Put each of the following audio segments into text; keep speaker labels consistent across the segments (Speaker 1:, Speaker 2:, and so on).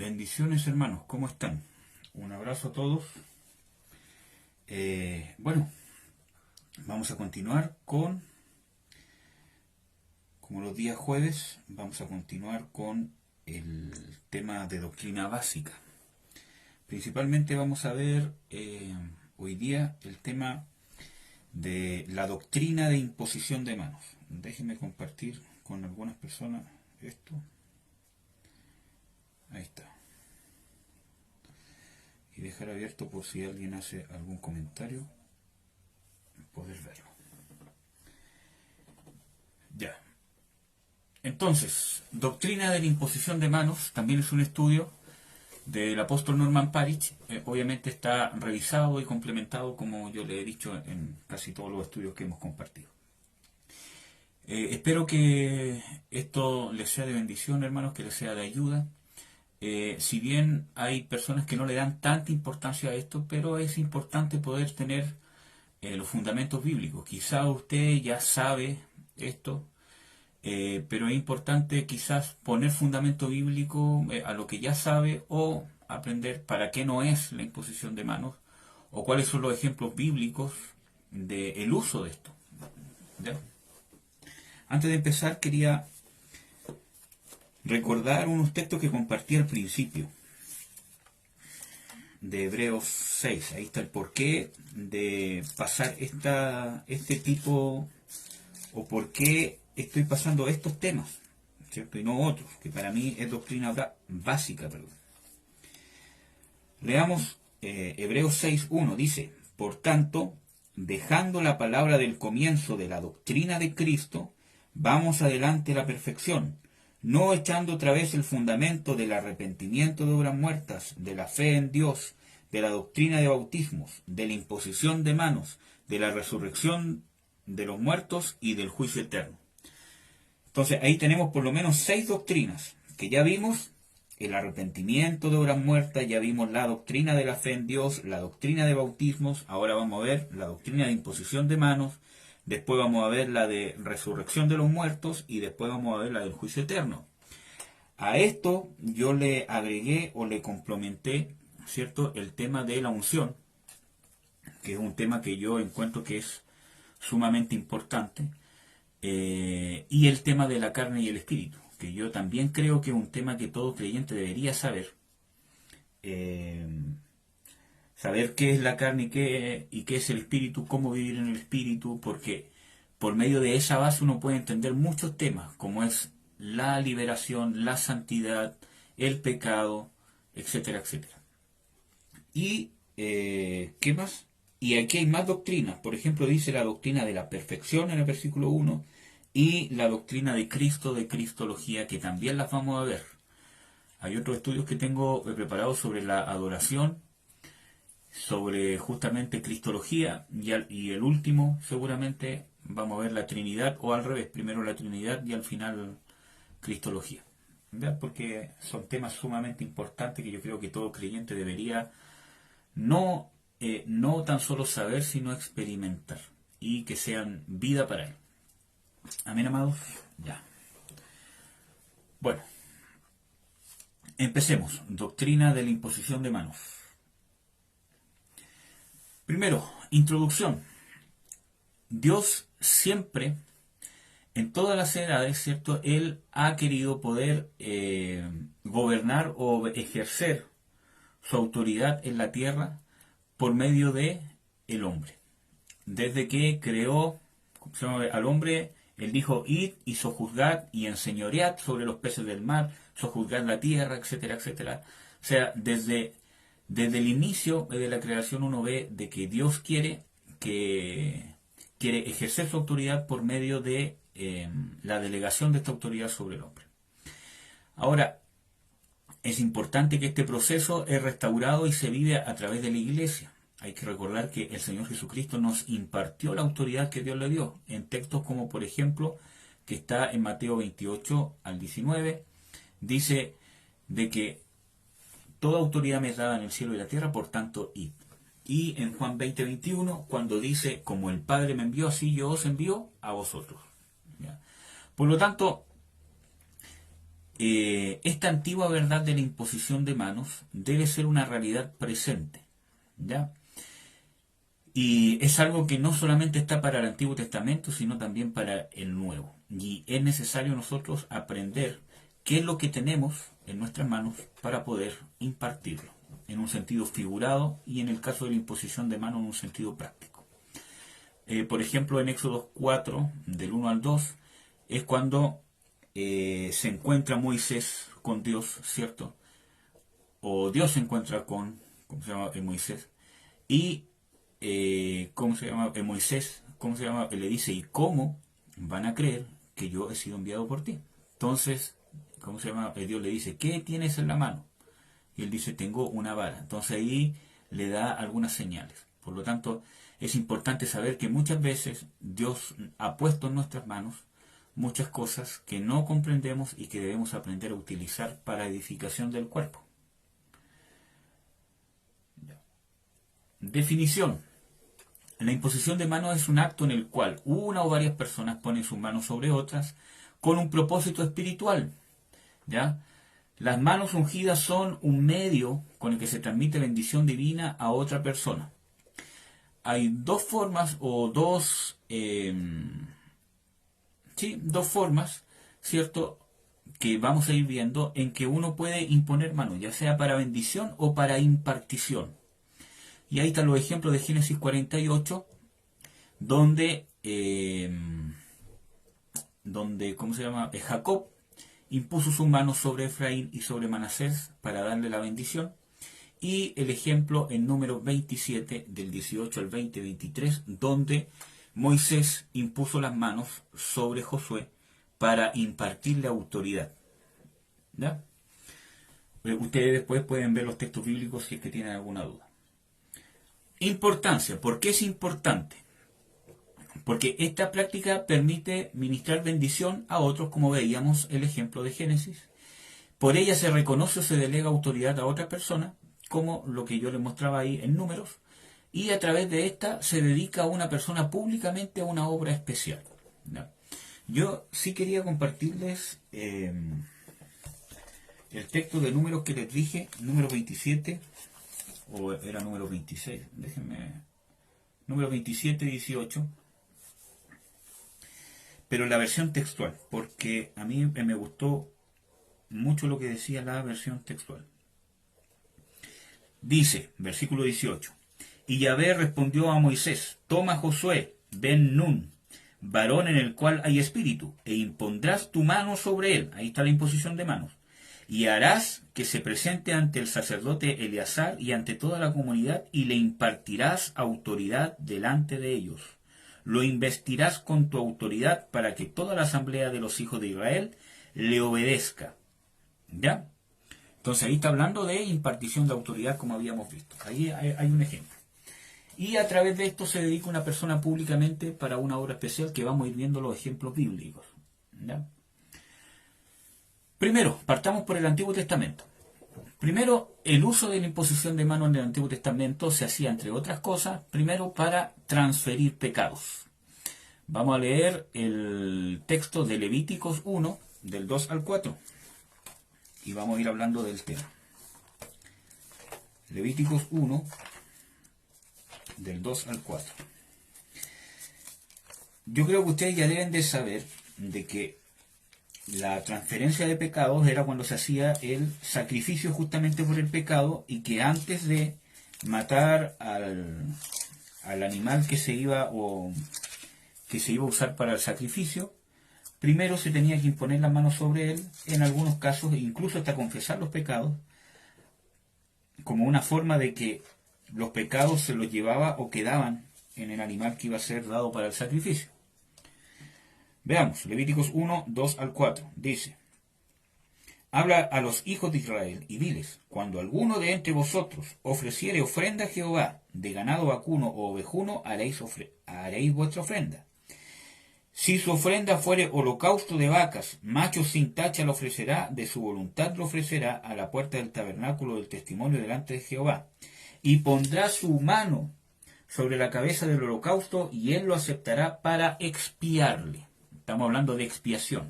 Speaker 1: Bendiciones, hermanos, ¿cómo están? Un abrazo a todos. Bueno, vamos a continuar como los días jueves, vamos a continuar con el tema de doctrina básica. Principalmente vamos a ver hoy día el tema de la doctrina de imposición de manos. Déjenme compartir con algunas personas esto. Ahí está. Y dejar abierto por si alguien hace algún comentario, poder verlo. Ya. Entonces, doctrina de la imposición de manos también es un estudio del apóstol Norman Parich. Obviamente está revisado y complementado, como yo le he dicho, en casi todos los estudios que hemos compartido. Espero que esto les sea de bendición, hermanos, que les sea de ayuda. Si bien hay personas que no le dan tanta importancia a esto, pero es importante poder tener los fundamentos bíblicos. Quizá usted ya sabe esto, pero es importante quizás poner fundamento bíblico a lo que ya sabe o aprender para qué no es la imposición de manos o cuáles son los ejemplos bíblicos del uso de esto. ¿Ya? Antes de empezar quería recordar unos textos que compartí al principio de Hebreos 6. Ahí está el porqué de pasar este tipo, o por qué estoy pasando estos temas, ¿cierto? Y no otros, que para mí es doctrina básica. Leamos Hebreos 6.1. Dice: por tanto, dejando la palabra del comienzo de la doctrina de Cristo, vamos adelante a la perfección, no echando otra vez el fundamento del arrepentimiento de obras muertas, de la fe en Dios, de la doctrina de bautismos, de la imposición de manos, de la resurrección de los muertos y del juicio eterno. Entonces ahí tenemos por lo menos 6 doctrinas que ya vimos: el arrepentimiento de obras muertas, ya vimos la doctrina de la fe en Dios, la doctrina de bautismos, ahora vamos a ver la doctrina de imposición de manos, después vamos a ver la de resurrección de los muertos y después vamos a ver la del juicio eterno. A esto yo le agregué o le complementé, ¿cierto?, el tema de la unción, que es un tema que yo encuentro que es sumamente importante, y el tema de la carne y el espíritu, que yo también creo que es un tema que todo creyente debería saber. Saber qué es la carne y qué es el espíritu, cómo vivir en el espíritu, porque por medio de esa base uno puede entender muchos temas, como es la liberación, la santidad, el pecado, etcétera, etcétera. Y, ¿qué más? Y aquí hay más doctrinas. Por ejemplo, dice la doctrina de la perfección en el versículo 1 y la doctrina de Cristo, de Cristología, que también las vamos a ver. Hay otros estudios que tengo preparados sobre la adoración, sobre justamente Cristología, y el último seguramente vamos a ver la Trinidad, o al revés, primero la Trinidad y al final Cristología. ¿Verdad? Porque son temas sumamente importantes que yo creo que todo creyente debería no tan solo saber, sino experimentar, y que sean vida para él. Amén, amados. Ya. Bueno, empecemos. Doctrina de la imposición de manos. Primero, introducción. Dios siempre, en todas las edades, ¿cierto?, Él ha querido poder gobernar o ejercer su autoridad en la tierra por medio de el hombre. Desde que creó al hombre, Él dijo: id y sojuzgad y enseñoread sobre los peces del mar, sojuzgad la tierra, etcétera, etcétera. O sea, desde el inicio de la creación uno ve de que Dios quiere ejercer su autoridad por medio de la delegación de esta autoridad sobre el hombre. Ahora, es importante que este proceso es restaurado y se vive a través de la iglesia. Hay que recordar que el Señor Jesucristo nos impartió la autoridad que Dios le dio, en textos como, por ejemplo, que está en Mateo 28 al 19, dice de que toda autoridad me es dada en el cielo y la tierra, por tanto, id. Y en Juan 20, 21, cuando dice: como el Padre me envió, así yo os envío a vosotros. ¿Ya? Por lo tanto, esta antigua verdad de la imposición de manos debe ser una realidad presente, ¿ya? Y es algo que no solamente está para el Antiguo Testamento, sino también para el Nuevo. Y es necesario nosotros aprender qué es lo que tenemos en nuestras manos para poder impartirlo, en un sentido figurado y en el caso de la imposición de manos en un sentido práctico. Por ejemplo, en Éxodo 4, del 1 al 2, es cuando se encuentra Moisés con Dios, ¿cierto? O Dios se encuentra con, ¿cómo se llama? Moisés. Y ¿cómo se llama? Moisés, ¿cómo se llama? Le dice, ¿y cómo van a creer que yo he sido enviado por ti? Entonces, ¿cómo se llama? Dios le dice, ¿qué tienes en la mano? Y él dice, tengo una vara. Entonces ahí le da algunas señales. Por lo tanto, es importante saber que muchas veces Dios ha puesto en nuestras manos muchas cosas que no comprendemos y que debemos aprender a utilizar para edificación del cuerpo. Definición. La imposición de manos es un acto en el cual una o varias personas ponen sus manos sobre otras con un propósito espiritual. ¿Ya? Las manos ungidas son un medio con el que se transmite bendición divina a otra persona. Hay dos formas o dos formas, ¿cierto?, que vamos a ir viendo en que uno puede imponer manos, ya sea para bendición o para impartición. Y ahí están los ejemplos de Génesis 48, donde ¿cómo se llama? Jacob impuso sus manos sobre Efraín y sobre Manasés para darle la bendición. Y el ejemplo en Números 27, del 18 al 20-23, donde Moisés impuso las manos sobre Josué para impartirle autoridad. ¿Ya? Ustedes después pueden ver los textos bíblicos si es que tienen alguna duda. Importancia. ¿Por qué es importante? Porque esta práctica permite ministrar bendición a otros, como veíamos el ejemplo de Génesis. Por ella se reconoce o se delega autoridad a otra persona, como lo que yo les mostraba ahí en Números, y a través de esta se dedica a una persona públicamente a una obra especial. ¿No? Yo sí quería compartirles el texto de Números que les dije, número 27, o era número 26, déjenme, número 27, 18, pero la versión textual, porque a mí me gustó mucho lo que decía la versión textual. Dice, versículo 18, y Yahvé respondió a Moisés, toma Josué, ben Nun, varón en el cual hay espíritu, e impondrás tu mano sobre él, ahí está la imposición de manos, y harás que se presente ante el sacerdote Eleazar y ante toda la comunidad, y le impartirás autoridad delante de ellos. Lo investirás con tu autoridad para que toda la asamblea de los hijos de Israel le obedezca. ¿Ya? Entonces ahí está hablando de impartición de autoridad, como habíamos visto. Ahí hay un ejemplo. Y a través de esto se dedica una persona públicamente para una obra especial que vamos a ir viendo los ejemplos bíblicos. ¿Ya? Primero, partamos por el Antiguo Testamento. Primero, el uso de la imposición de manos en el Antiguo Testamento se hacía, entre otras cosas, primero para transferir pecados. Vamos a leer el texto de Levíticos 1, del 2 al 4. Y vamos a ir hablando del tema. Levíticos 1, del 2 al 4. Yo creo que ustedes ya deben de saber de que la transferencia de pecados era cuando se hacía el sacrificio justamente por el pecado, y que antes de matar al animal que se iba a usar para el sacrificio, primero se tenía que imponer las manos sobre él, en algunos casos incluso hasta confesar los pecados, como una forma de que los pecados se los llevaba o quedaban en el animal que iba a ser dado para el sacrificio. Veamos, Levíticos 1, 2 al 4, dice, habla a los hijos de Israel y diles, cuando alguno de entre vosotros ofreciere ofrenda a Jehová, de ganado vacuno o ovejuno, haréis vuestra ofrenda. Si su ofrenda fuere holocausto de vacas, macho sin tacha lo ofrecerá, de su voluntad lo ofrecerá a la puerta del tabernáculo del testimonio delante de Jehová, y pondrá su mano sobre la cabeza del holocausto, y él lo aceptará para expiarle. Estamos hablando de expiación.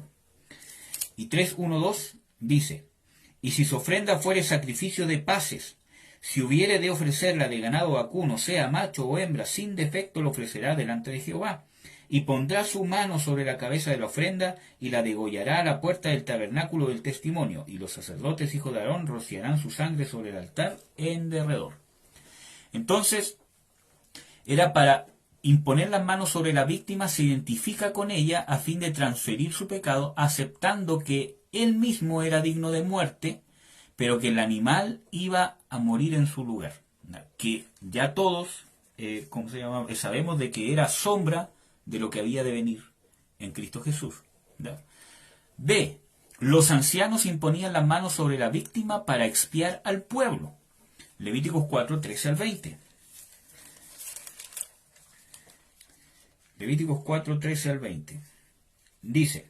Speaker 1: Y 3.1.2 dice, y si su ofrenda fuere sacrificio de paces, si hubiere de ofrecerla de ganado vacuno, sea macho o hembra, sin defecto lo ofrecerá delante de Jehová. Y pondrá su mano sobre la cabeza de la ofrenda y la degollará a la puerta del tabernáculo del testimonio. Y los sacerdotes hijos de Aarón rociarán su sangre sobre el altar en derredor. Entonces, era para imponer las manos sobre la víctima, se identifica con ella a fin de transferir su pecado, aceptando que él mismo era digno de muerte, pero que el animal iba a morir en su lugar. Que ya todos, sabemos de que era sombra de lo que había de venir en Cristo Jesús. B. Los ancianos imponían las manos sobre la víctima para expiar al pueblo. Levíticos 4, 13 al 20. Levíticos 4, 13 al 20. Dice,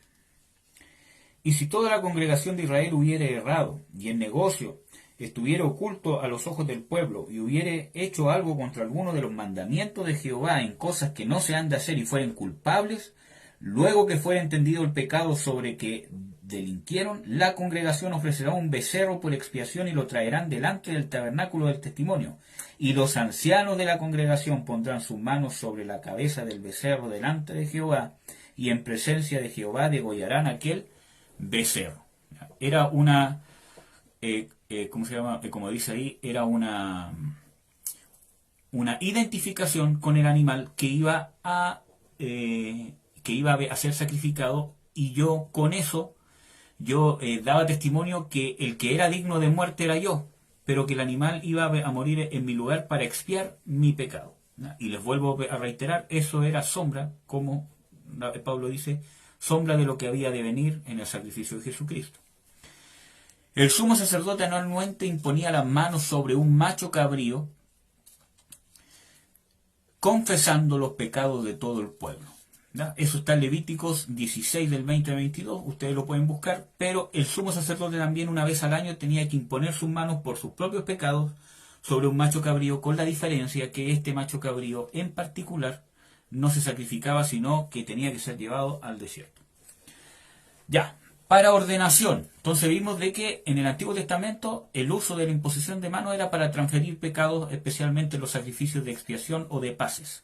Speaker 1: y si toda la congregación de Israel hubiere errado, y en negocio estuviera oculto a los ojos del pueblo, y hubiere hecho algo contra alguno de los mandamientos de Jehová en cosas que no se han de hacer y fueren culpables, luego que fuera entendido el pecado sobre que delinquieron, la congregación ofrecerá un becerro por expiación y lo traerán delante del tabernáculo del testimonio. Y los ancianos de la congregación pondrán sus manos sobre la cabeza del becerro delante de Jehová, y en presencia de Jehová degollarán aquel becerro. Era una, como dice ahí, era una identificación con el animal que iba a ser sacrificado, y yo con eso daba testimonio que el que era digno de muerte era yo, pero que el animal iba a morir en mi lugar para expiar mi pecado. Y les vuelvo a reiterar, eso era sombra, como Pablo dice, sombra de lo que había de venir en el sacrificio de Jesucristo. El sumo sacerdote anualmente imponía las manos sobre un macho cabrío, confesando los pecados de todo el pueblo. Eso está en Levíticos 16 del 20 al 22, ustedes lo pueden buscar, pero el sumo sacerdote también una vez al año tenía que imponer sus manos por sus propios pecados sobre un macho cabrío, con la diferencia que este macho cabrío en particular no se sacrificaba, sino que tenía que ser llevado al desierto. Ya, para ordenación. Entonces vimos de que en el Antiguo Testamento el uso de la imposición de manos era para transferir pecados, especialmente los sacrificios de expiación o de paces.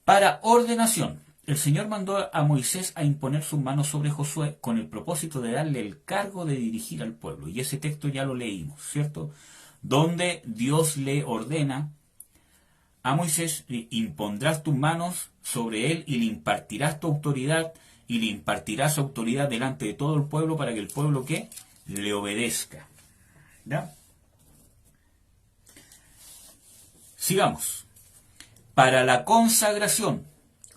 Speaker 1: Para ordenación, el Señor mandó a Moisés a imponer sus manos sobre Josué con el propósito de darle el cargo de dirigir al pueblo. Y ese texto ya lo leímos, ¿cierto? Donde Dios le ordena a Moisés, impondrás tus manos sobre él y le impartirás tu autoridad, y le impartirás autoridad delante de todo el pueblo para que el pueblo ¿qué? Le obedezca. ¿Ya? Sigamos. Para la consagración,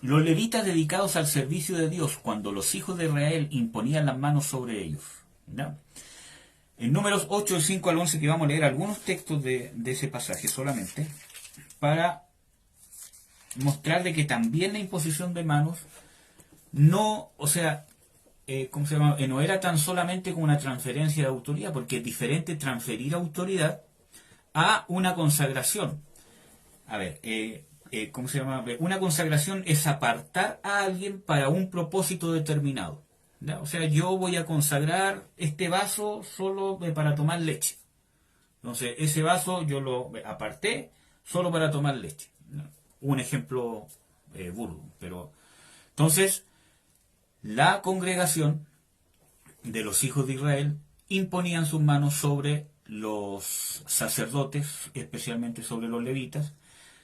Speaker 1: los levitas dedicados al servicio de Dios, cuando los hijos de Israel imponían las manos sobre ellos. ¿Ya? En Números 8, del 5 al 11, que vamos a leer algunos textos de ese pasaje solamente, para mostrar de que también la imposición de manos no, no era tan solamente como una transferencia de autoridad, porque es diferente transferir autoridad a una consagración. A ver, una consagración es apartar a alguien para un propósito determinado. ¿Ya? O sea, yo voy a consagrar este vaso solo para tomar leche. Entonces, ese vaso yo lo aparté solo para tomar leche. ¿No? Un ejemplo burdo, pero entonces la congregación de los hijos de Israel imponían sus manos sobre los sacerdotes, especialmente sobre los levitas,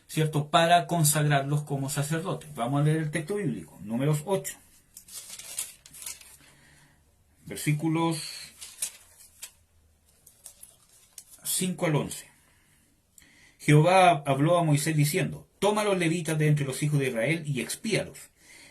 Speaker 1: ¿cierto? Para consagrarlos como sacerdotes. Vamos a leer el texto bíblico, Números 8, versículos 5 al 11. Jehová habló a Moisés diciendo, toma los levitas de entre los hijos de Israel y expíalos,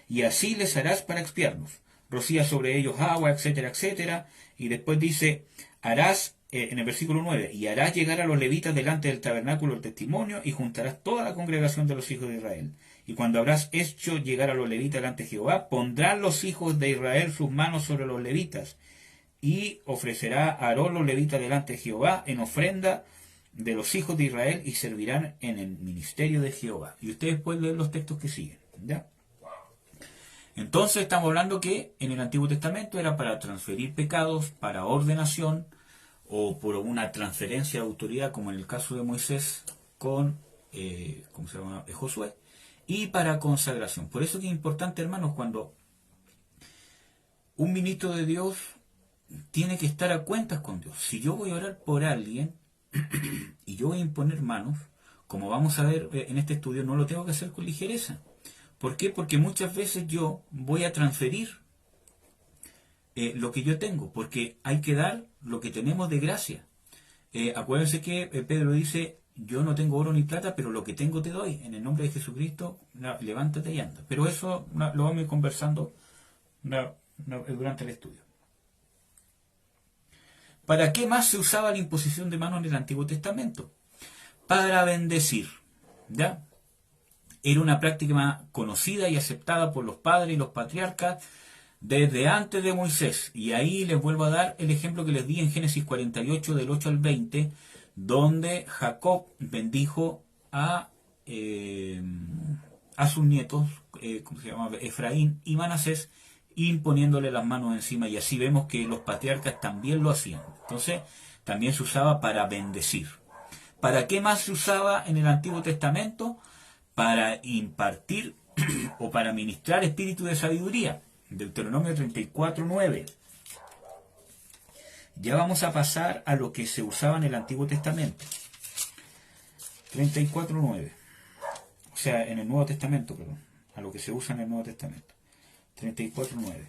Speaker 1: y así les harás para expiarlos. Rocía sobre ellos agua, etcétera, etcétera. Y después dice, harás, en el versículo 9, y harás llegar a los levitas delante del tabernáculo del testimonio, y juntarás toda la congregación de los hijos de Israel. Y cuando habrás hecho llegar a los levitas delante de Jehová, pondrán los hijos de Israel sus manos sobre los levitas, y ofrecerá a Aarón los levitas delante de Jehová en ofrenda de los hijos de Israel, y servirán en el ministerio de Jehová. Y ustedes pueden leer los textos que siguen, ¿ya? Entonces estamos hablando que en el Antiguo Testamento era para transferir pecados, para ordenación o por una transferencia de autoridad, como en el caso de Moisés con ¿cómo se llama? Josué, y para consagración. Por eso que es importante, hermanos, cuando un ministro de Dios tiene que estar a cuentas con Dios. Si yo voy a orar por alguien y yo voy a imponer manos, como vamos a ver en este estudio, no lo tengo que hacer con ligereza. ¿Por qué? Porque muchas veces yo voy a transferir lo que yo tengo, porque hay que dar lo que tenemos de gracia. Acuérdense que Pedro dice, yo no tengo oro ni plata, pero lo que tengo te doy. En el nombre de Jesucristo, levántate y anda. Pero eso lo vamos a ir conversando durante el estudio. ¿Para qué más se usaba la imposición de manos en el Antiguo Testamento? Para bendecir, ¿ya? Era una práctica conocida y aceptada por los padres y los patriarcas desde antes de Moisés. Y ahí les vuelvo a dar el ejemplo que les di en Génesis 48, del 8 al 20, donde Jacob bendijo a sus nietos, ¿cómo se llama? Efraín y Manasés, imponiéndole las manos encima, y así vemos que los patriarcas también lo hacían. Entonces, también se usaba para bendecir. ¿Para qué más se usaba en el Antiguo Testamento? Para impartir o para ministrar espíritu de sabiduría. Deuteronomio 34:9. Ya vamos a pasar a lo que se usaba en el Antiguo Testamento. 34:9. O sea, en el Nuevo Testamento, perdón. A lo que se usa en el Nuevo Testamento. 34:9.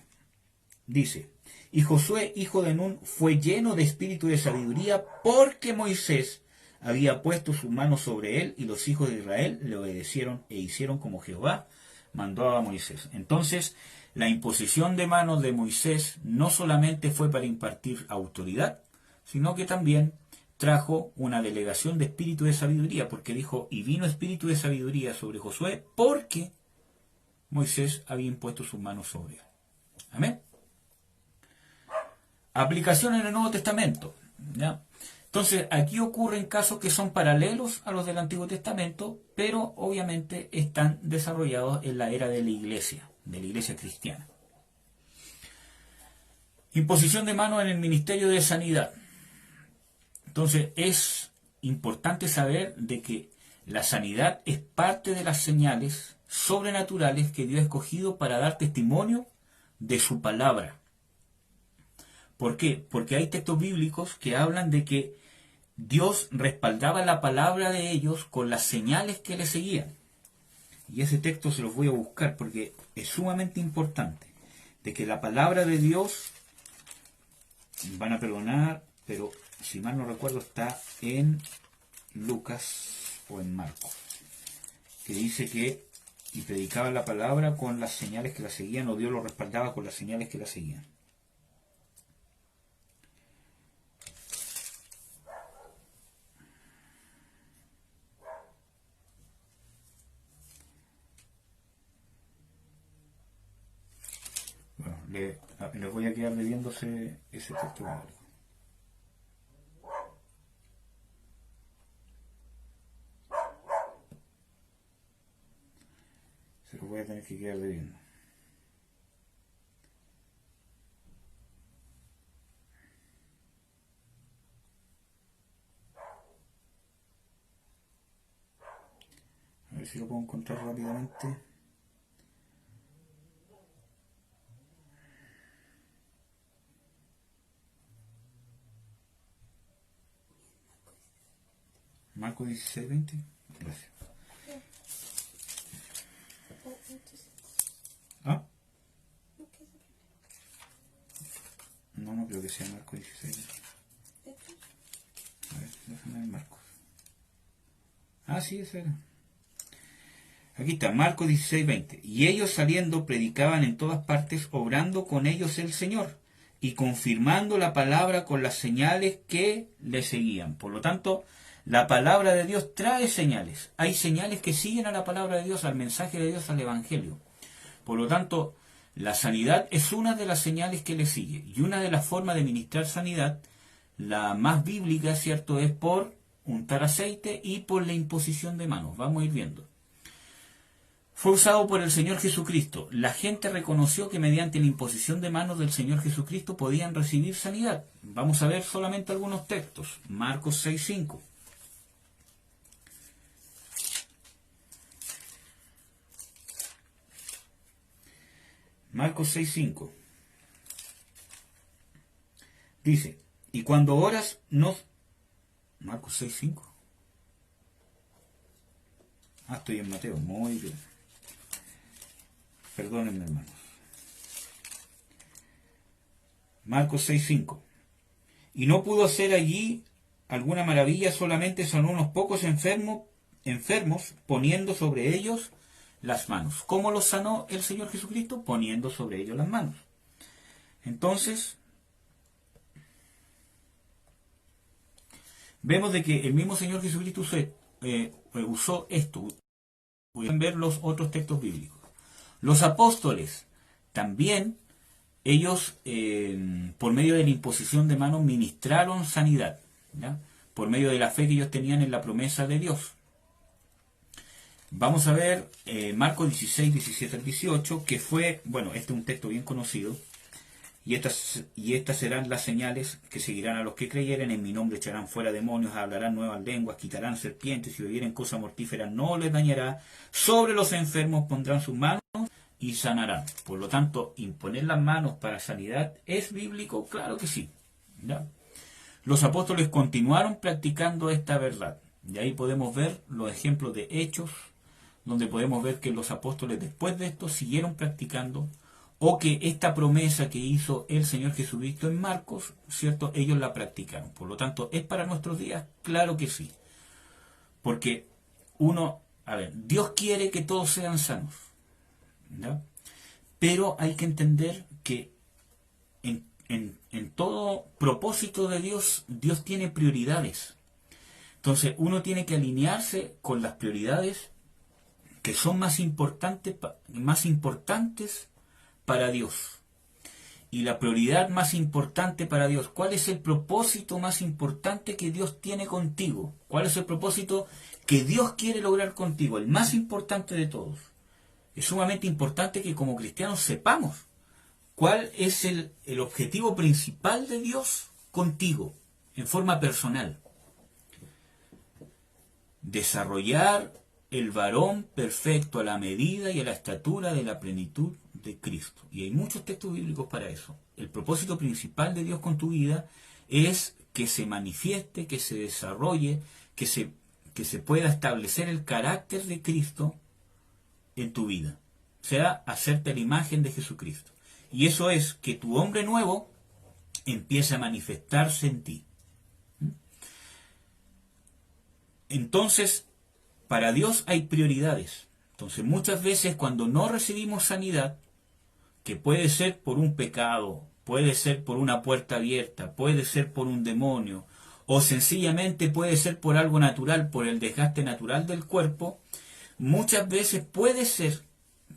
Speaker 1: Dice, y Josué, hijo de Nun, fue lleno de espíritu de sabiduría porque Moisés había puesto sus manos sobre él y los hijos de Israel le obedecieron e hicieron como Jehová mandó a Moisés. Entonces, la imposición de manos de Moisés no solamente fue para impartir autoridad, sino que también trajo una delegación de espíritu de sabiduría, porque dijo, y vino espíritu de sabiduría sobre Josué porque Moisés había impuesto sus manos sobre él. Amén. Aplicación en el Nuevo Testamento, ¿ya? Entonces, aquí ocurren casos que son paralelos a los del Antiguo Testamento, pero obviamente están desarrollados en la era de la iglesia cristiana. Imposición de manos en el ministerio de sanidad. Entonces, es importante saber de que la sanidad es parte de las señales sobrenaturales que Dios ha escogido para dar testimonio de su palabra. ¿Por qué? Porque hay textos bíblicos que hablan de que Dios respaldaba la palabra de ellos con las señales que le seguían. Y ese texto se los voy a buscar porque es sumamente importante. De que la palabra de Dios, van a perdonar, pero si mal no recuerdo está en Lucas o en Marcos. Que dice que y predicaba la palabra con las señales que la seguían, o Dios lo respaldaba con las señales que la seguían. Bueno, les voy a quedar debiéndose ese texto bíblico. Se lo voy a tener que quedar debiendo. A ver si lo puedo encontrar rápidamente. Marcos 16:20. Gracias. ¿Ah? No creo que sea Marcos 16:20. A ver, déjame ver Marcos. Ah, sí, ese era. Aquí está, Marcos 16:20. Y ellos saliendo predicaban en todas partes, obrando con ellos el Señor y confirmando la palabra con las señales que le seguían. Por lo tanto, la palabra de Dios trae señales. Hay señales que siguen a la palabra de Dios, al mensaje de Dios, al Evangelio. Por lo tanto, la sanidad es una de las señales que le sigue. Y una de las formas de ministrar sanidad, la más bíblica, ¿cierto?, es por untar aceite y por la imposición de manos. Vamos a ir viendo. fue usado por el Señor Jesucristo. La gente reconoció que mediante la imposición de manos del Señor Jesucristo podían recibir sanidad. Vamos a ver solamente algunos textos. Marcos 6:5. Marcos 6:5. Dice, y cuando oras no... Marcos 6:5. Estoy en Mateo, muy bien. Perdónenme, hermanos. Marcos 6:5. Y no pudo hacer allí alguna maravilla, solamente sanó unos pocos enfermos, poniendo sobre ellos las manos. ¿Cómo los sanó el Señor Jesucristo? Poniendo sobre ellos las manos. Entonces, vemos de que el mismo Señor Jesucristo usó esto. Pueden ver los otros textos bíblicos. Los apóstoles también, ellos por medio de la imposición de manos ministraron sanidad, ¿ya? Por medio de la fe que ellos tenían en la promesa de Dios. Vamos a ver Marcos 16, 17 al 18, que fue, bueno, este es un texto bien conocido. Y estas serán las señales que seguirán a los que creyeren. En mi nombre echarán fuera demonios, hablarán nuevas lenguas, quitarán serpientes, y bebieren cosa mortífera no les dañará. Sobre los enfermos pondrán sus manos y sanarán. Por lo tanto, imponer las manos para sanidad, ¿es bíblico? Claro que sí, ¿ya? Los apóstoles continuaron practicando esta verdad. Y ahí podemos ver los ejemplos de Hechos, donde podemos ver que los apóstoles después de esto siguieron practicando, o que esta promesa que hizo el Señor Jesucristo en Marcos, ¿cierto? Ellos la practicaron. Por lo tanto, ¿es para nuestros días? Claro que sí. Porque Dios quiere que todos sean sanos, ¿ya? Pero hay que entender que en todo propósito de Dios, Dios tiene prioridades. Entonces, uno tiene que alinearse con las prioridades que son más importantes para Dios. Y la prioridad más importante para Dios, ¿cuál es el propósito más importante que Dios tiene contigo? ¿Cuál es el propósito que Dios quiere lograr contigo? El más importante de todos. Es sumamente importante que como cristianos sepamos cuál es el objetivo principal de Dios contigo, en forma personal. Desarrollar el varón perfecto a la medida y a la estatura de la plenitud de Cristo. Y hay muchos textos bíblicos para eso. El propósito principal de Dios con tu vida es que se manifieste, que se desarrolle, que se pueda establecer el carácter de Cristo en tu vida. O sea, hacerte la imagen de Jesucristo. Y eso es que tu hombre nuevo empiece a manifestarse en ti. Entonces, para Dios hay prioridades. Entonces, muchas veces cuando no recibimos sanidad, que puede ser por un pecado, puede ser por una puerta abierta, puede ser por un demonio, o sencillamente puede ser por algo natural, por el desgaste natural del cuerpo, muchas veces puede ser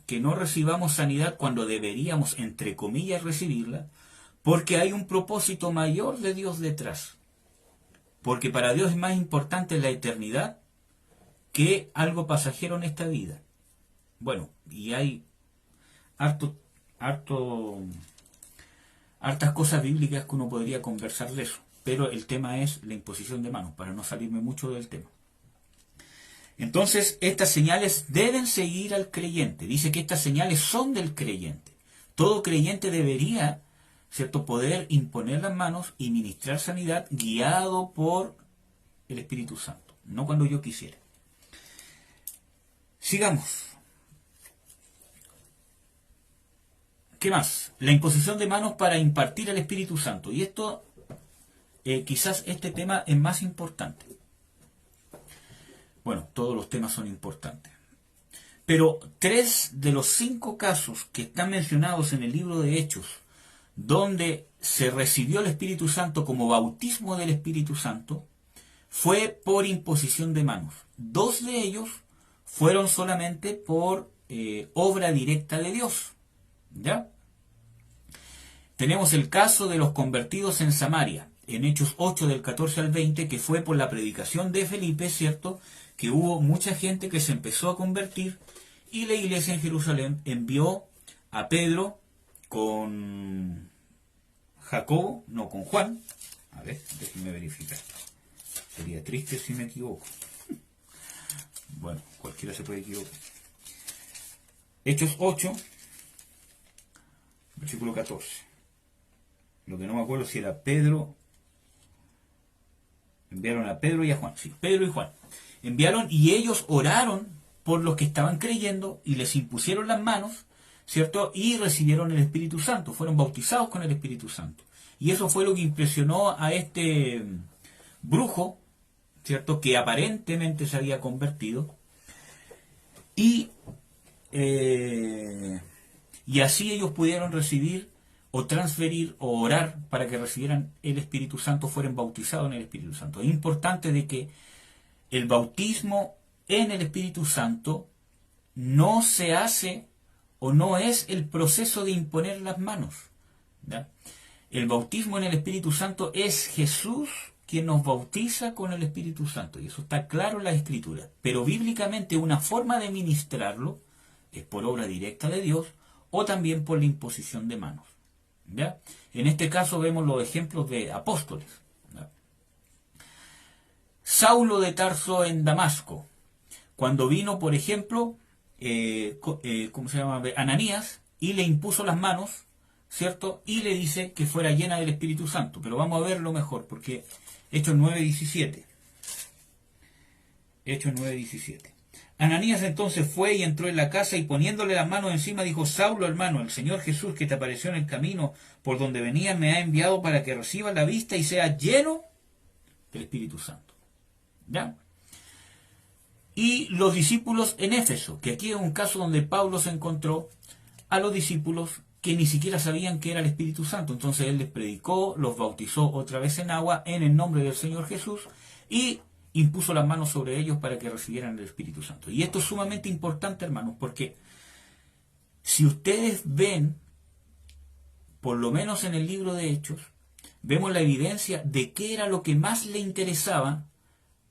Speaker 1: que no recibamos sanidad cuando deberíamos, entre comillas, recibirla, porque hay un propósito mayor de Dios detrás. Porque para Dios es más importante la eternidad que algo pasajero en esta vida. Bueno, y hay hartas cosas bíblicas que uno podría conversar de eso, pero el tema es la imposición de manos, para no salirme mucho del tema. Entonces, estas señales deben seguir al creyente. Dice que estas señales son del creyente. Todo creyente debería, ¿cierto?, poder imponer las manos y ministrar sanidad guiado por el Espíritu Santo, no cuando yo quisiera. Sigamos. ¿Qué más? La imposición de manos para impartir el Espíritu Santo. Y esto, quizás este tema es más importante. Bueno, todos los temas son importantes. Pero 3 de los 5 casos que están mencionados en el libro de Hechos, donde se recibió el Espíritu Santo como bautismo del Espíritu Santo, fue por imposición de manos. 2 de ellos fueron solamente por obra directa de Dios. ¿Ya? Tenemos el caso de los convertidos en Samaria, en Hechos 8 del 14 al 20, que fue por la predicación de Felipe, ¿cierto?, que hubo mucha gente que se empezó a convertir Y la iglesia en Jerusalén envió a Pedro con Jacobo, no, con Juan. A ver, déjenme verificar. Sería triste si me equivoco. Bueno, cualquiera se puede equivocar. Hechos 8, versículo 14. Lo que no me acuerdo si era Pedro. Enviaron a Pedro y a Juan. Sí, Pedro y Juan. Enviaron y ellos oraron por los que estaban creyendo y les impusieron las manos, ¿cierto? Y recibieron el Espíritu Santo. Fueron bautizados con el Espíritu Santo. Y eso fue lo que impresionó a este brujo, ¿cierto? Que aparentemente se había convertido. Y así ellos pudieron recibir o transferir o orar para que recibieran el Espíritu Santo, fueran bautizados en el Espíritu Santo. Es importante de que el bautismo en el Espíritu Santo no se hace o no es el proceso de imponer las manos, ¿ya? El bautismo en el Espíritu Santo es Jesús quien nos bautiza con el Espíritu Santo, y eso está claro en la Escritura. Pero bíblicamente una forma de ministrarlo es por obra directa de Dios o también por la imposición de manos, ¿ya? En este caso vemos los ejemplos de apóstoles, ¿ya? Saulo de Tarso en Damasco, cuando vino, por ejemplo, ¿cómo se llama? Ananías, y le impuso las manos, ¿cierto? Y le dice que fuera llena del Espíritu Santo. Pero vamos a verlo mejor, porque Hechos 9:17. Hechos 9:17. Ananías entonces fue y entró en la casa y poniéndole las manos encima dijo: Saulo, hermano, el Señor Jesús que te apareció en el camino por donde venías me ha enviado para que recibas la vista y seas lleno del Espíritu Santo. ¿Ya? Y los discípulos en Éfeso, que aquí es un caso donde Pablo se encontró a los discípulos que ni siquiera sabían que era el Espíritu Santo. Entonces él les predicó, los bautizó otra vez en agua en el nombre del Señor Jesús y impuso las manos sobre ellos para que recibieran el Espíritu Santo. Y esto es sumamente importante, hermanos, porque si ustedes ven, por lo menos en el libro de Hechos, vemos la evidencia de qué era lo que más le interesaba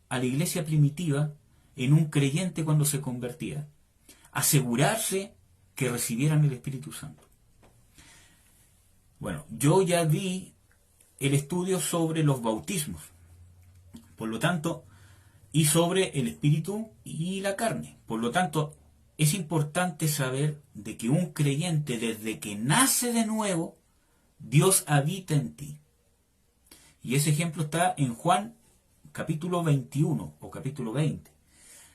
Speaker 1: a la iglesia primitiva en un creyente cuando se convertía: asegurarse que recibieran el Espíritu Santo. Bueno, yo ya di el estudio sobre los bautismos, por lo tanto, y sobre el espíritu y la carne. Por lo tanto, es importante saber de que un creyente, desde que nace de nuevo, Dios habita en ti. Y ese ejemplo está en Juan capítulo 21 o capítulo 20,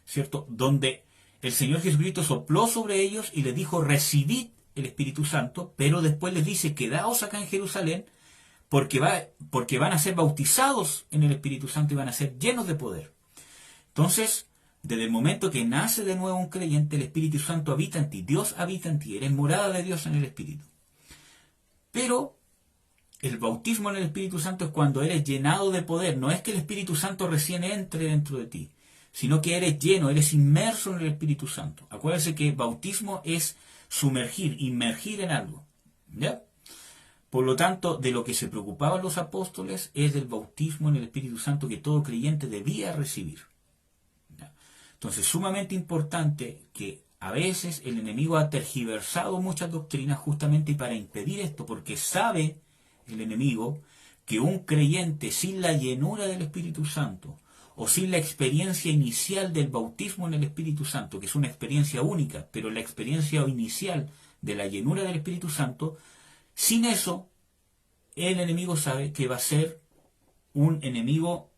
Speaker 1: ¿cierto? Donde el Señor Jesucristo sopló sobre ellos y les dijo: recibid el Espíritu Santo, pero después les dice: quedaos acá en Jerusalén porque van a ser bautizados en el Espíritu Santo y van a ser llenos de poder. Entonces, desde el momento que nace de nuevo un creyente, el Espíritu Santo habita en ti, Dios habita en ti, eres morada de Dios en el Espíritu. Pero el bautismo en el Espíritu Santo es cuando eres llenado de poder. No es que el Espíritu Santo recién entre dentro de ti, sino que eres lleno, eres inmerso en el Espíritu Santo. Acuérdense que bautismo es sumergir, inmergir en algo, ¿ya? Por lo tanto, de lo que se preocupaban los apóstoles es del bautismo en el Espíritu Santo que todo creyente debía recibir, ¿ya? Entonces, sumamente importante que a veces el enemigo ha tergiversado muchas doctrinas justamente para impedir esto, porque sabe el enemigo que un creyente sin la llenura del Espíritu Santo o sin la experiencia inicial del bautismo en el Espíritu Santo, que es una experiencia única, pero la experiencia inicial de la llenura del Espíritu Santo, sin eso, el enemigo sabe que va a ser un enemigo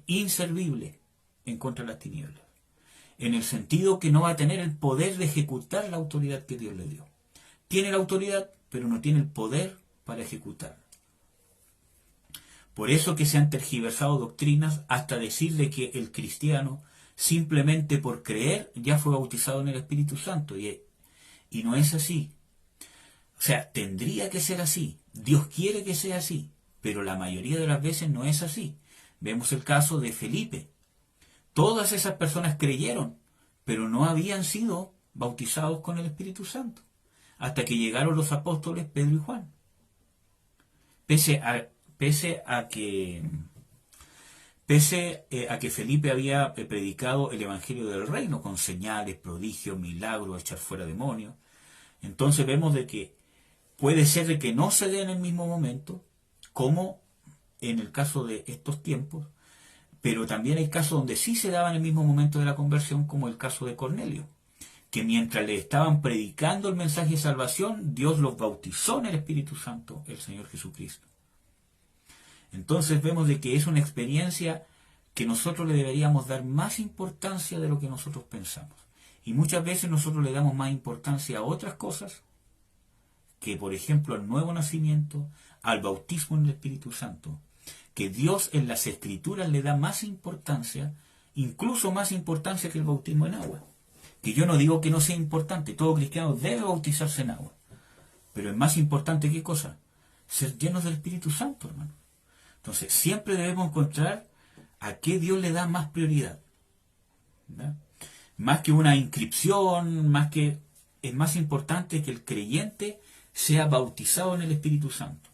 Speaker 1: inservible en contra de las tinieblas, en el sentido que no va a tener el poder de ejecutar la autoridad que Dios le dio. Tiene la autoridad, pero no tiene el poder para ejecutarla. Por eso que se han tergiversado doctrinas hasta decirle que el cristiano, simplemente por creer, ya fue bautizado en el Espíritu Santo. Y no es así. O sea, tendría que ser así. Dios quiere que sea así. Pero la mayoría de las veces no es así. Vemos el caso de Felipe. Todas esas personas creyeron, pero no habían sido bautizados con el Espíritu Santo. Hasta que llegaron los apóstoles Pedro y Juan. Pese a pese a que Felipe había predicado el Evangelio del Reino con señales, prodigios, milagros, echar fuera demonios. Entonces vemos de que puede ser de que no se dé en el mismo momento, como en el caso de estos tiempos, pero también hay casos donde sí se daba en el mismo momento de la conversión, como el caso de Cornelio, que mientras le estaban predicando el mensaje de salvación, Dios los bautizó en el Espíritu Santo, el Señor Jesucristo. Entonces vemos de que es una experiencia que nosotros le deberíamos dar más importancia de lo que nosotros pensamos. Y muchas veces nosotros le damos más importancia a otras cosas, que por ejemplo al nuevo nacimiento, al bautismo en el Espíritu Santo, que Dios en las Escrituras le da más importancia, incluso más importancia que el bautismo en agua. Que yo no digo que no sea importante, todo cristiano debe bautizarse en agua, pero es más importante ¿qué cosa? Ser llenos del Espíritu Santo, hermano. Entonces siempre debemos encontrar a qué Dios le da más prioridad, ¿verdad? Más que una inscripción, es más importante que el creyente sea bautizado en el Espíritu Santo.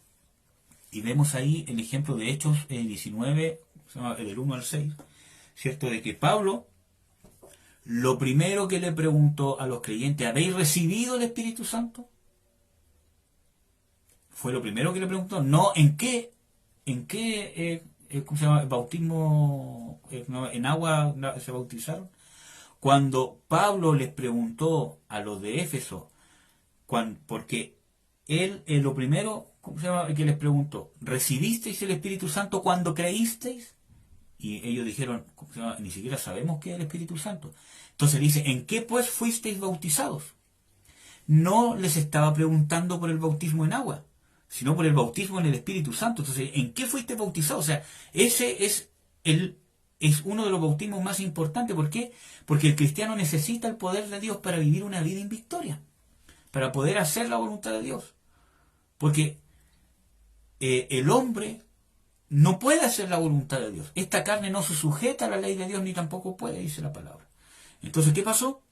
Speaker 1: Y vemos ahí el ejemplo de Hechos 19, del 1 al 6, ¿cierto? De que Pablo, lo primero que le preguntó a los creyentes, ¿habéis recibido el Espíritu Santo? Fue lo primero que le preguntó, no en qué ¿cómo se llama? Bautismo en agua se bautizaron. Cuando Pablo les preguntó a los de Éfeso, porque él lo primero ¿cómo se llama? Que les preguntó, ¿recibisteis el Espíritu Santo cuando creísteis? Y ellos dijeron, ¿cómo se llama? Ni siquiera sabemos qué es el Espíritu Santo. Entonces dice, ¿en qué pues fuisteis bautizados? No les estaba preguntando por el bautismo en agua, sino por el bautismo en el Espíritu Santo. Entonces, ¿en qué fuiste bautizado? O sea, ese es uno de los bautismos más importantes. ¿Por qué? Porque el cristiano necesita el poder de Dios para vivir una vida en victoria, para poder hacer la voluntad de Dios. Porque el hombre no puede hacer la voluntad de Dios. Esta carne no se sujeta a la ley de Dios ni tampoco puede, dice la palabra. Entonces, ¿qué pasó?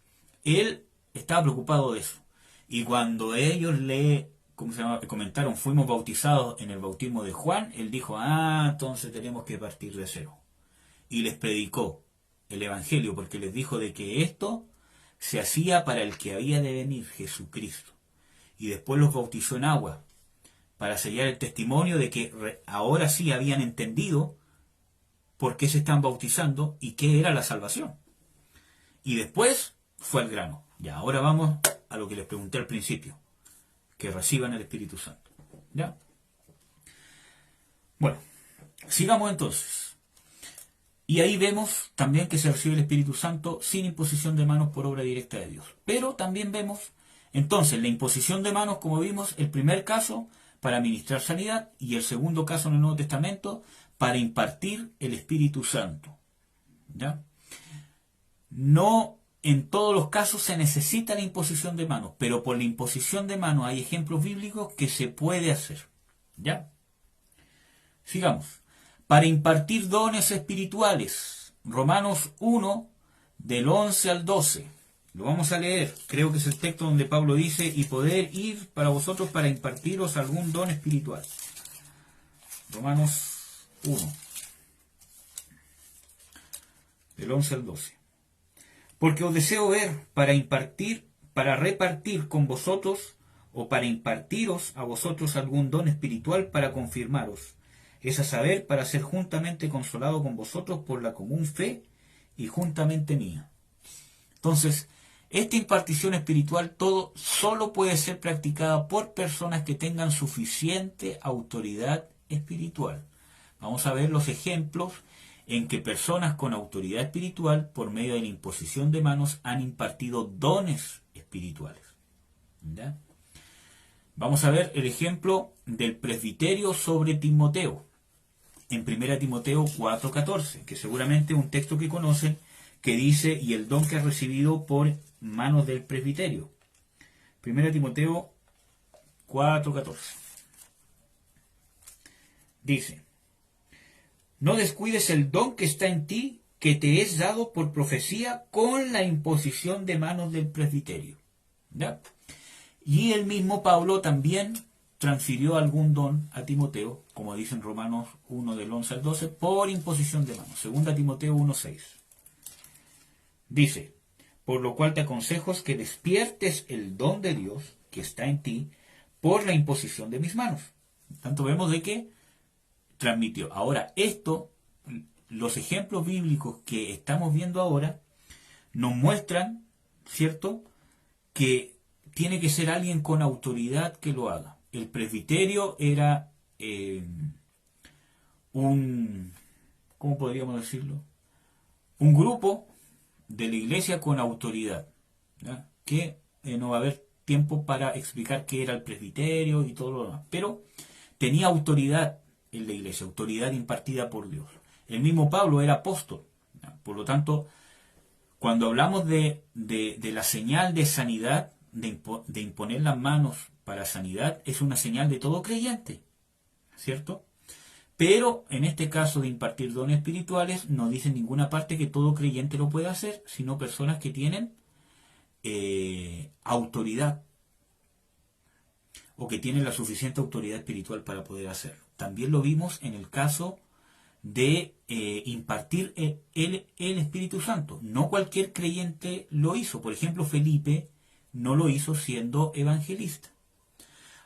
Speaker 1: Él estaba preocupado de eso. Y cuando ellos comentaron, fuimos bautizados en el bautismo de Juan, él dijo, entonces tenemos que partir de cero. Y les predicó el Evangelio, porque les dijo de que esto se hacía para el que había de venir, Jesucristo. Y después los bautizó en agua, para sellar el testimonio de que ahora sí habían entendido por qué se están bautizando y qué era la salvación. Y después fue al grano. Ya, ahora vamos a lo que les pregunté al principio, que reciban el Espíritu Santo. ¿Ya? Bueno, sigamos entonces. Y ahí vemos también que se recibe el Espíritu Santo sin imposición de manos por obra directa de Dios. Pero también vemos, entonces, la imposición de manos, como vimos, el primer caso para ministrar sanidad y el segundo caso en el Nuevo Testamento para impartir el Espíritu Santo. ¿Ya? No en todos los casos se necesita la imposición de manos, pero por la imposición de manos hay ejemplos bíblicos que se puede hacer. ¿Ya? Sigamos. Para impartir dones espirituales. Romanos 1, del 11 al 12. Lo vamos a leer. Creo que es el texto donde Pablo dice, y poder ir para vosotros para impartiros algún don espiritual. Romanos 1, del 11 al 12. Porque os deseo ver para repartir con vosotros, o para impartiros a vosotros algún don espiritual para confirmaros. Es a saber, para ser juntamente consolado con vosotros por la común fe y juntamente mía. Entonces, esta impartición espiritual solo puede ser practicada por personas que tengan suficiente autoridad espiritual. Vamos a ver los ejemplos en que personas con autoridad espiritual, por medio de la imposición de manos, han impartido dones espirituales. ¿Ya? Vamos a ver el ejemplo del presbiterio sobre Timoteo, en 1 Timoteo 4:14, que seguramente es un texto que conocen, que dice, y el don que has recibido por manos del presbiterio. 1 Timoteo 4:14. Dice, no descuides el don que está en ti, que te es dado por profecía con la imposición de manos del presbiterio. ¿Ya? Y el mismo Pablo también transfirió algún don a Timoteo, como dicen Romanos 1 del 11 al 12, por imposición de manos. 2 Timoteo 1:6. Dice, por lo cual te aconsejo que despiertes el don de Dios que está en ti por la imposición de mis manos. Tanto vemos de que transmitió. Ahora, los ejemplos bíblicos que estamos viendo ahora, nos muestran, ¿cierto?, que tiene que ser alguien con autoridad que lo haga. El presbiterio era ¿cómo podríamos decirlo? Un grupo de la iglesia con autoridad, ¿ya? Que no va a haber tiempo para explicar qué era el presbiterio y todo lo demás, pero tenía autoridad en la iglesia, autoridad impartida por Dios. El mismo Pablo era apóstol, ¿ya? Por lo tanto, cuando hablamos de la señal de sanidad, de imponer las manos para sanidad, es una señal de todo creyente, ¿cierto? Pero en este caso de impartir dones espirituales, no dice en ninguna parte que todo creyente lo pueda hacer, sino personas que tienen autoridad, o que tienen la suficiente autoridad espiritual para poder hacerlo. También lo vimos en el caso de impartir el Espíritu Santo. No cualquier creyente lo hizo. Por ejemplo, Felipe no lo hizo siendo evangelista.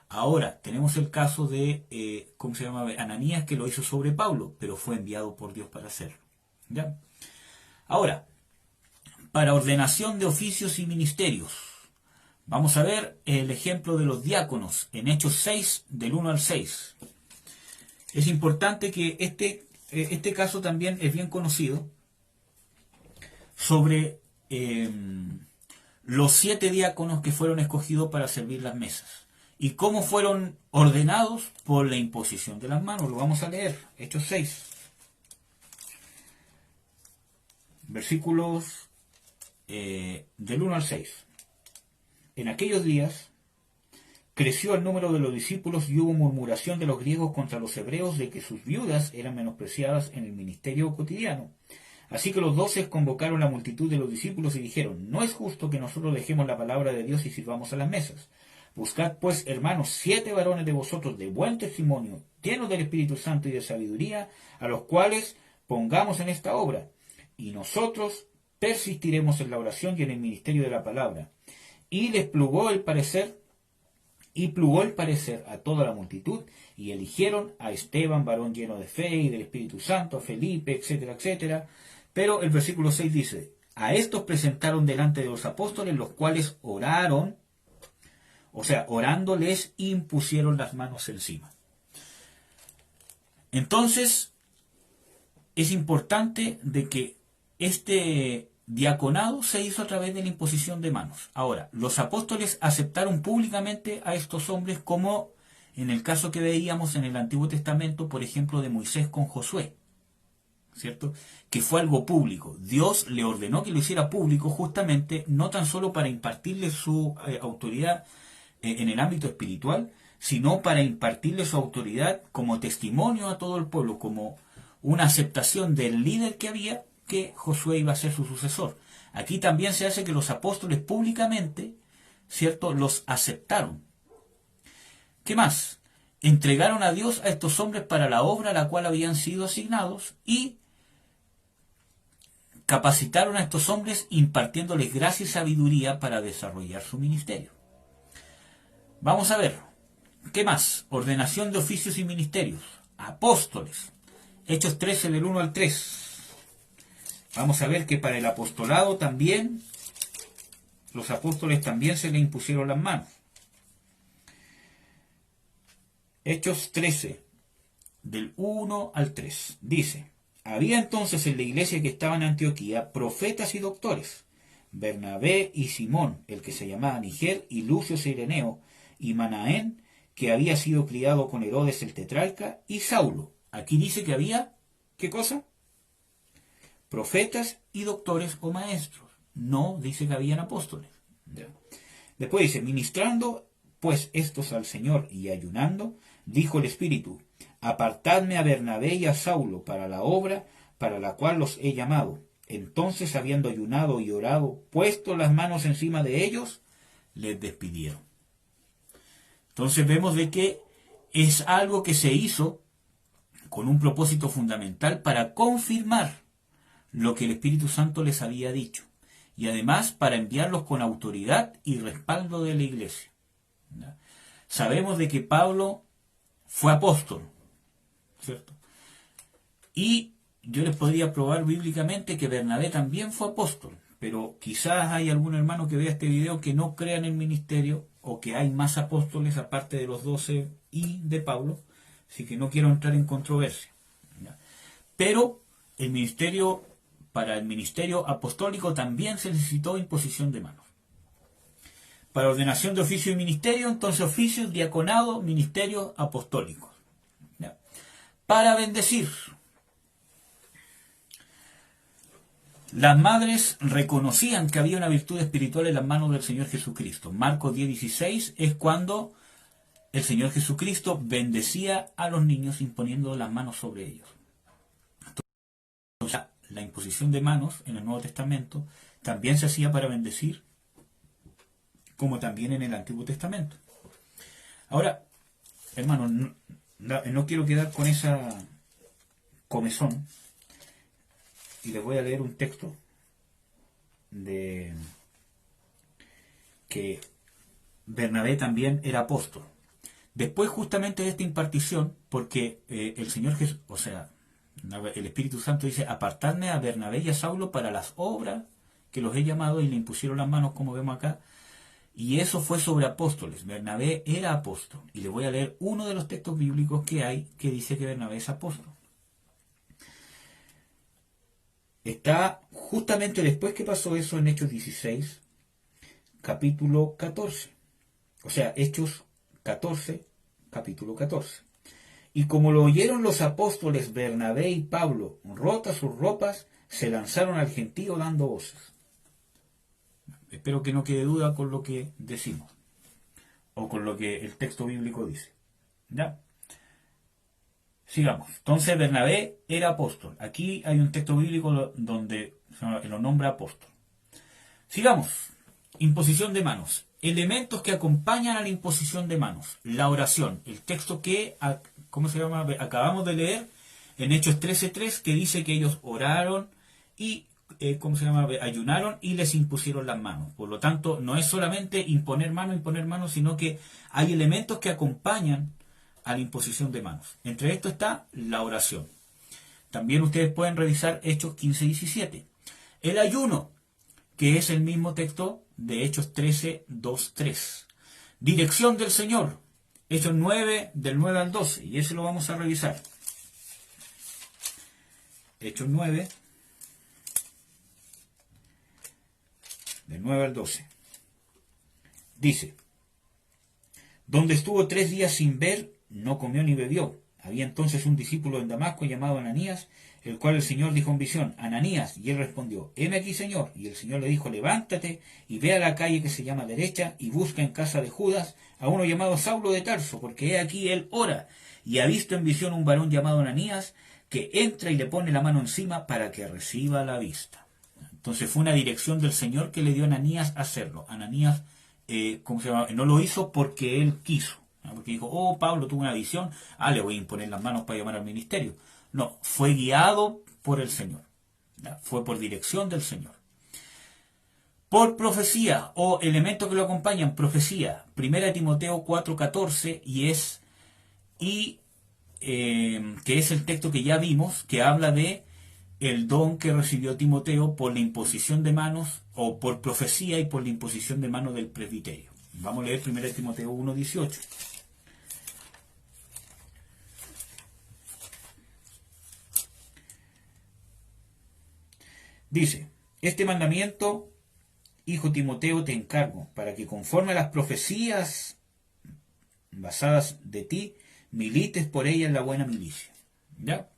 Speaker 1: Ahora, tenemos el caso de, Ananías, que lo hizo sobre Pablo, pero fue enviado por Dios para hacerlo. ¿Ya? Ahora, para ordenación de oficios y ministerios, vamos a ver el ejemplo de los diáconos en Hechos 6, del 1 al 6. Es importante que este caso también es bien conocido, sobre los 7 diáconos que fueron escogidos para servir las mesas. ¿Y cómo fueron ordenados? Por la imposición de las manos. Lo vamos a leer. Hechos 6. Versículos del 1 al 6. En aquellos días creció el número de los discípulos y hubo murmuración de los griegos contra los hebreos de que sus viudas eran menospreciadas en el ministerio cotidiano. Así que los 12 convocaron la multitud de los discípulos y dijeron, no es justo que nosotros dejemos la palabra de Dios y sirvamos a las mesas. Buscad pues, hermanos, 7 varones de vosotros de buen testimonio, llenos del Espíritu Santo y de sabiduría, a los cuales pongamos en esta obra. Y nosotros persistiremos en la oración y en el ministerio de la palabra. Y les plugó el parecer a toda la multitud, y eligieron a Esteban, varón lleno de fe y del Espíritu Santo, a Felipe, etcétera, etcétera. Pero el versículo 6 dice, a estos presentaron delante de los apóstoles, los cuales oraron, orando les impusieron las manos encima. Entonces, es importante de que este diaconado se hizo a través de la imposición de manos. Ahora, los apóstoles aceptaron públicamente a estos hombres, como en el caso que veíamos en el Antiguo Testamento, por ejemplo, de Moisés con Josué, ¿cierto? Que fue algo público. Dios le ordenó que lo hiciera público, justamente, no tan solo para impartirle su autoridad en el ámbito espiritual, sino para impartirle su autoridad como testimonio a todo el pueblo, como una aceptación del líder que había, que Josué iba a ser su sucesor. Aquí también se hace que los apóstoles públicamente, ¿cierto?, los aceptaron. ¿Qué más? Entregaron a Dios a estos hombres para la obra a la cual habían sido asignados y capacitaron a estos hombres impartiéndoles gracia y sabiduría para desarrollar su ministerio. Vamos a ver, ¿qué más? Ordenación de oficios y ministerios. Apóstoles. Hechos 13 del 1 al 3. Vamos a ver que para el apostolado también, los apóstoles también se le impusieron las manos. Hechos 13, del 1 al 3, dice, había entonces en la iglesia que estaba en Antioquía profetas y doctores, Bernabé y Simón, el que se llamaba Niger, y Lucio Cireneo, y Manaén, que había sido criado con Herodes el tetrarca, y Saulo. Aquí dice que había, ¿qué cosa? Profetas y doctores o maestros. No dice que habían apóstoles. ¿Ya? Después dice, ministrando pues estos al Señor y ayunando, dijo el Espíritu, apartadme a Bernabé y a Saulo para la obra para la cual los he llamado. Entonces, habiendo ayunado y orado, puesto las manos encima de ellos, les despidieron. Entonces vemos de que es algo que se hizo con un propósito fundamental para confirmar lo que el Espíritu Santo les había dicho, y además para enviarlos con autoridad y respaldo de la iglesia. ¿Ya? Sabemos de que Pablo fue apóstol, ¿cierto? Y yo les podría probar bíblicamente que Bernabé también fue apóstol, pero quizás hay algún hermano que vea este video que no crea en el ministerio, o que hay más apóstoles aparte de los 12 y de Pablo, así que no quiero entrar en controversia. ¿Ya? Pero el ministerio, para el ministerio apostólico también se necesitó imposición de manos. Para ordenación de oficio y ministerio, entonces oficios, diaconado, ministerios apostólicos. ¿Ya? Para bendecir. Las madres reconocían que había una virtud espiritual en las manos del Señor Jesucristo. Marcos 10:16 es cuando el Señor Jesucristo bendecía a los niños imponiendo las manos sobre ellos. Entonces, la imposición de manos en el Nuevo Testamento también se hacía para bendecir, como también en el Antiguo Testamento. Ahora, hermanos, no quiero quedar con esa comezón, y les voy a leer un texto de que Bernabé también era apóstol. Después justamente de esta impartición, porque el Señor Jesús, o sea, el Espíritu Santo dice, apartadme a Bernabé y a Saulo para las obras que los he llamado, y le impusieron las manos, como vemos acá, y eso fue sobre apóstoles. Bernabé era apóstol, y le voy a leer uno de los textos bíblicos que hay que dice que Bernabé es apóstol. Está justamente después que pasó eso en Hechos 16, capítulo 14. O sea, Hechos 14, capítulo 14. Y como lo oyeron los apóstoles Bernabé y Pablo, rotas sus ropas, se lanzaron al gentío dando voces. Espero que no quede duda con lo que decimos, o con lo que el texto bíblico dice. ¿Ya? Sigamos. Entonces Bernabé era apóstol. Aquí hay un texto bíblico donde lo nombra apóstol. Sigamos. Imposición de manos. Elementos que acompañan a la imposición de manos. La oración. El texto que, acabamos de leer en Hechos 13:3, que dice que ellos oraron y, ayunaron y les impusieron las manos. Por lo tanto, no es solamente imponer manos, sino que hay elementos que acompañan a la imposición de manos. Entre esto está la oración. También ustedes pueden revisar Hechos 15:17. El ayuno, que es el mismo texto de Hechos 13:2-3. Dirección del Señor, Hechos 9, del 9 al 12, y ese lo vamos a revisar. Hechos 9, del 9 al 12. Dice, donde estuvo 3 días sin ver, no comió ni bebió. Había entonces un discípulo en Damasco llamado Ananías, el cual el Señor dijo en visión, Ananías, y él respondió, heme aquí, Señor. Y el Señor le dijo, levántate y ve a la calle que se llama Derecha, y busca en casa de Judas a uno llamado Saulo de Tarso, porque he aquí él ora, y ha visto en visión un varón llamado Ananías, que entra y le pone la mano encima para que reciba la vista. Entonces fue una dirección del Señor que le dio a Ananías a hacerlo. Ananías, no lo hizo porque él quiso. Porque dijo, Pablo tuvo una visión, le voy a imponer las manos para llamar al ministerio. No, fue guiado por el Señor. Fue por dirección del Señor. Por profecía, o elementos que lo acompañan, profecía. 1 Timoteo 4:14, que es el texto que ya vimos, que habla de el don que recibió Timoteo por la imposición de manos, o por profecía y por la imposición de manos del presbiterio. Vamos a leer 1 Timoteo 1:18. Dice, este mandamiento, hijo Timoteo, te encargo, para que conforme a las profecías basadas de ti, milites por ella en la buena milicia. ¿Ya?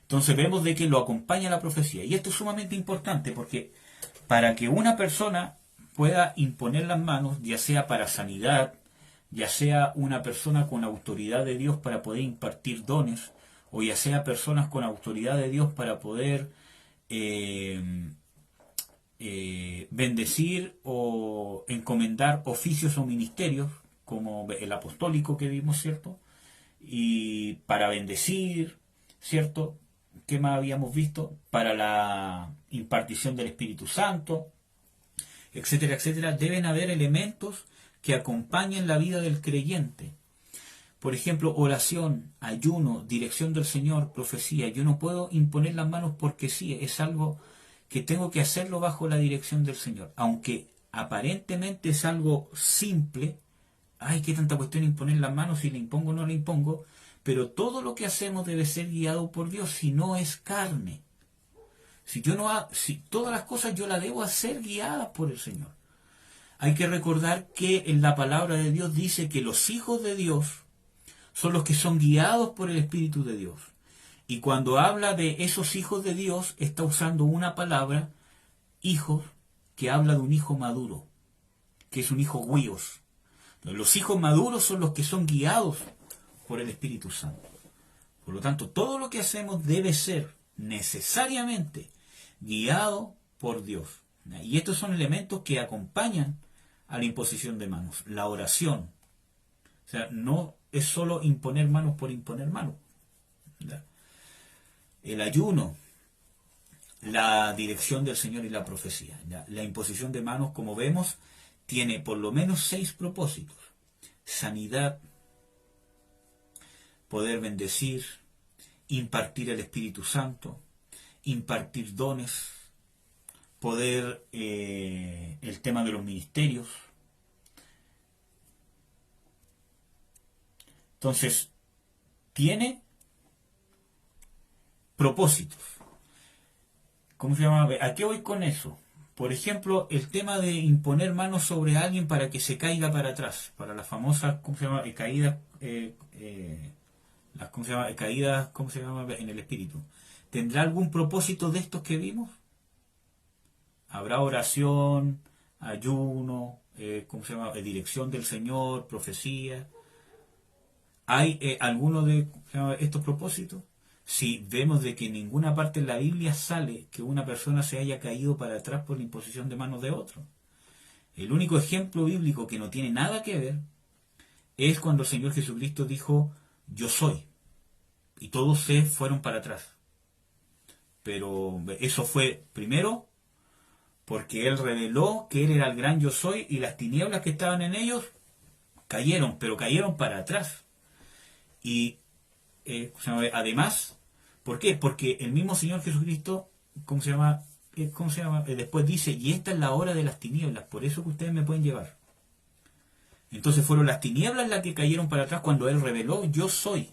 Speaker 1: Entonces vemos de que lo acompaña la profecía. Y esto es sumamente importante porque para que una persona pueda imponer las manos, ya sea para sanidad, ya sea una persona con autoridad de Dios para poder impartir dones, o ya sea personas con autoridad de Dios para poder bendecir o encomendar oficios o ministerios, como el apostólico que vimos, ¿cierto? y para bendecir, ¿cierto? ¿Qué más habíamos visto? Para la impartición del Espíritu Santo, etcétera, etcétera. Deben haber elementos que acompañen la vida del creyente. Por ejemplo, oración, ayuno, dirección del Señor, profecía. Yo no puedo imponer las manos porque sí, es algo que tengo que hacerlo bajo la dirección del Señor. Aunque aparentemente es algo simple, ay, qué tanta cuestión imponer las manos, si le impongo o no le impongo, pero todo lo que hacemos debe ser guiado por Dios, si no es carne. Si todas las cosas yo las debo hacer guiadas por el Señor. Hay que recordar que en la palabra de Dios dice que los hijos de Dios son los que son guiados por el Espíritu de Dios. Y cuando habla de esos hijos de Dios, está usando una palabra, hijos, que habla de un hijo maduro, que es un hijo huíos. Los hijos maduros son los que son guiados por el Espíritu Santo. Por lo tanto, todo lo que hacemos debe ser necesariamente guiado por Dios. Y estos son elementos que acompañan a la imposición de manos. La oración. O sea, no es solo imponer manos por imponer manos. El ayuno, la dirección del Señor y la profecía. La imposición de manos, como vemos, tiene por lo menos 6 propósitos. Sanidad, poder bendecir, impartir el Espíritu Santo, impartir dones, poder, el tema de los ministerios. Entonces, tiene propósitos. ¿Cómo se llama? ¿A qué voy con eso? Por ejemplo, el tema de imponer manos sobre alguien para que se caiga para atrás, para las famosas, ¿cómo se llama? Caídas, ¿cómo se llama? Caídas, ¿cómo se llama? En el espíritu. ¿Tendrá algún propósito de estos que vimos? Habrá oración, ayuno, ¿cómo se llama? Dirección del Señor, profecía. ¿Hay alguno de estos propósitos? Si vemos de que en ninguna parte en la Biblia sale que una persona se haya caído para atrás por la imposición de manos de otro. El único ejemplo bíblico que no tiene nada que ver es cuando el Señor Jesucristo dijo, yo soy. Y todos se fueron para atrás. Pero eso fue primero porque Él reveló que Él era el gran yo soy y las tinieblas que estaban en ellos cayeron, pero cayeron para atrás. Y además, ¿por qué? Porque el mismo Señor Jesucristo, ¿cómo se llama? Después dice, y esta es la hora de las tinieblas, por eso que ustedes me pueden llevar. Entonces fueron las tinieblas las que cayeron para atrás cuando Él reveló, yo soy.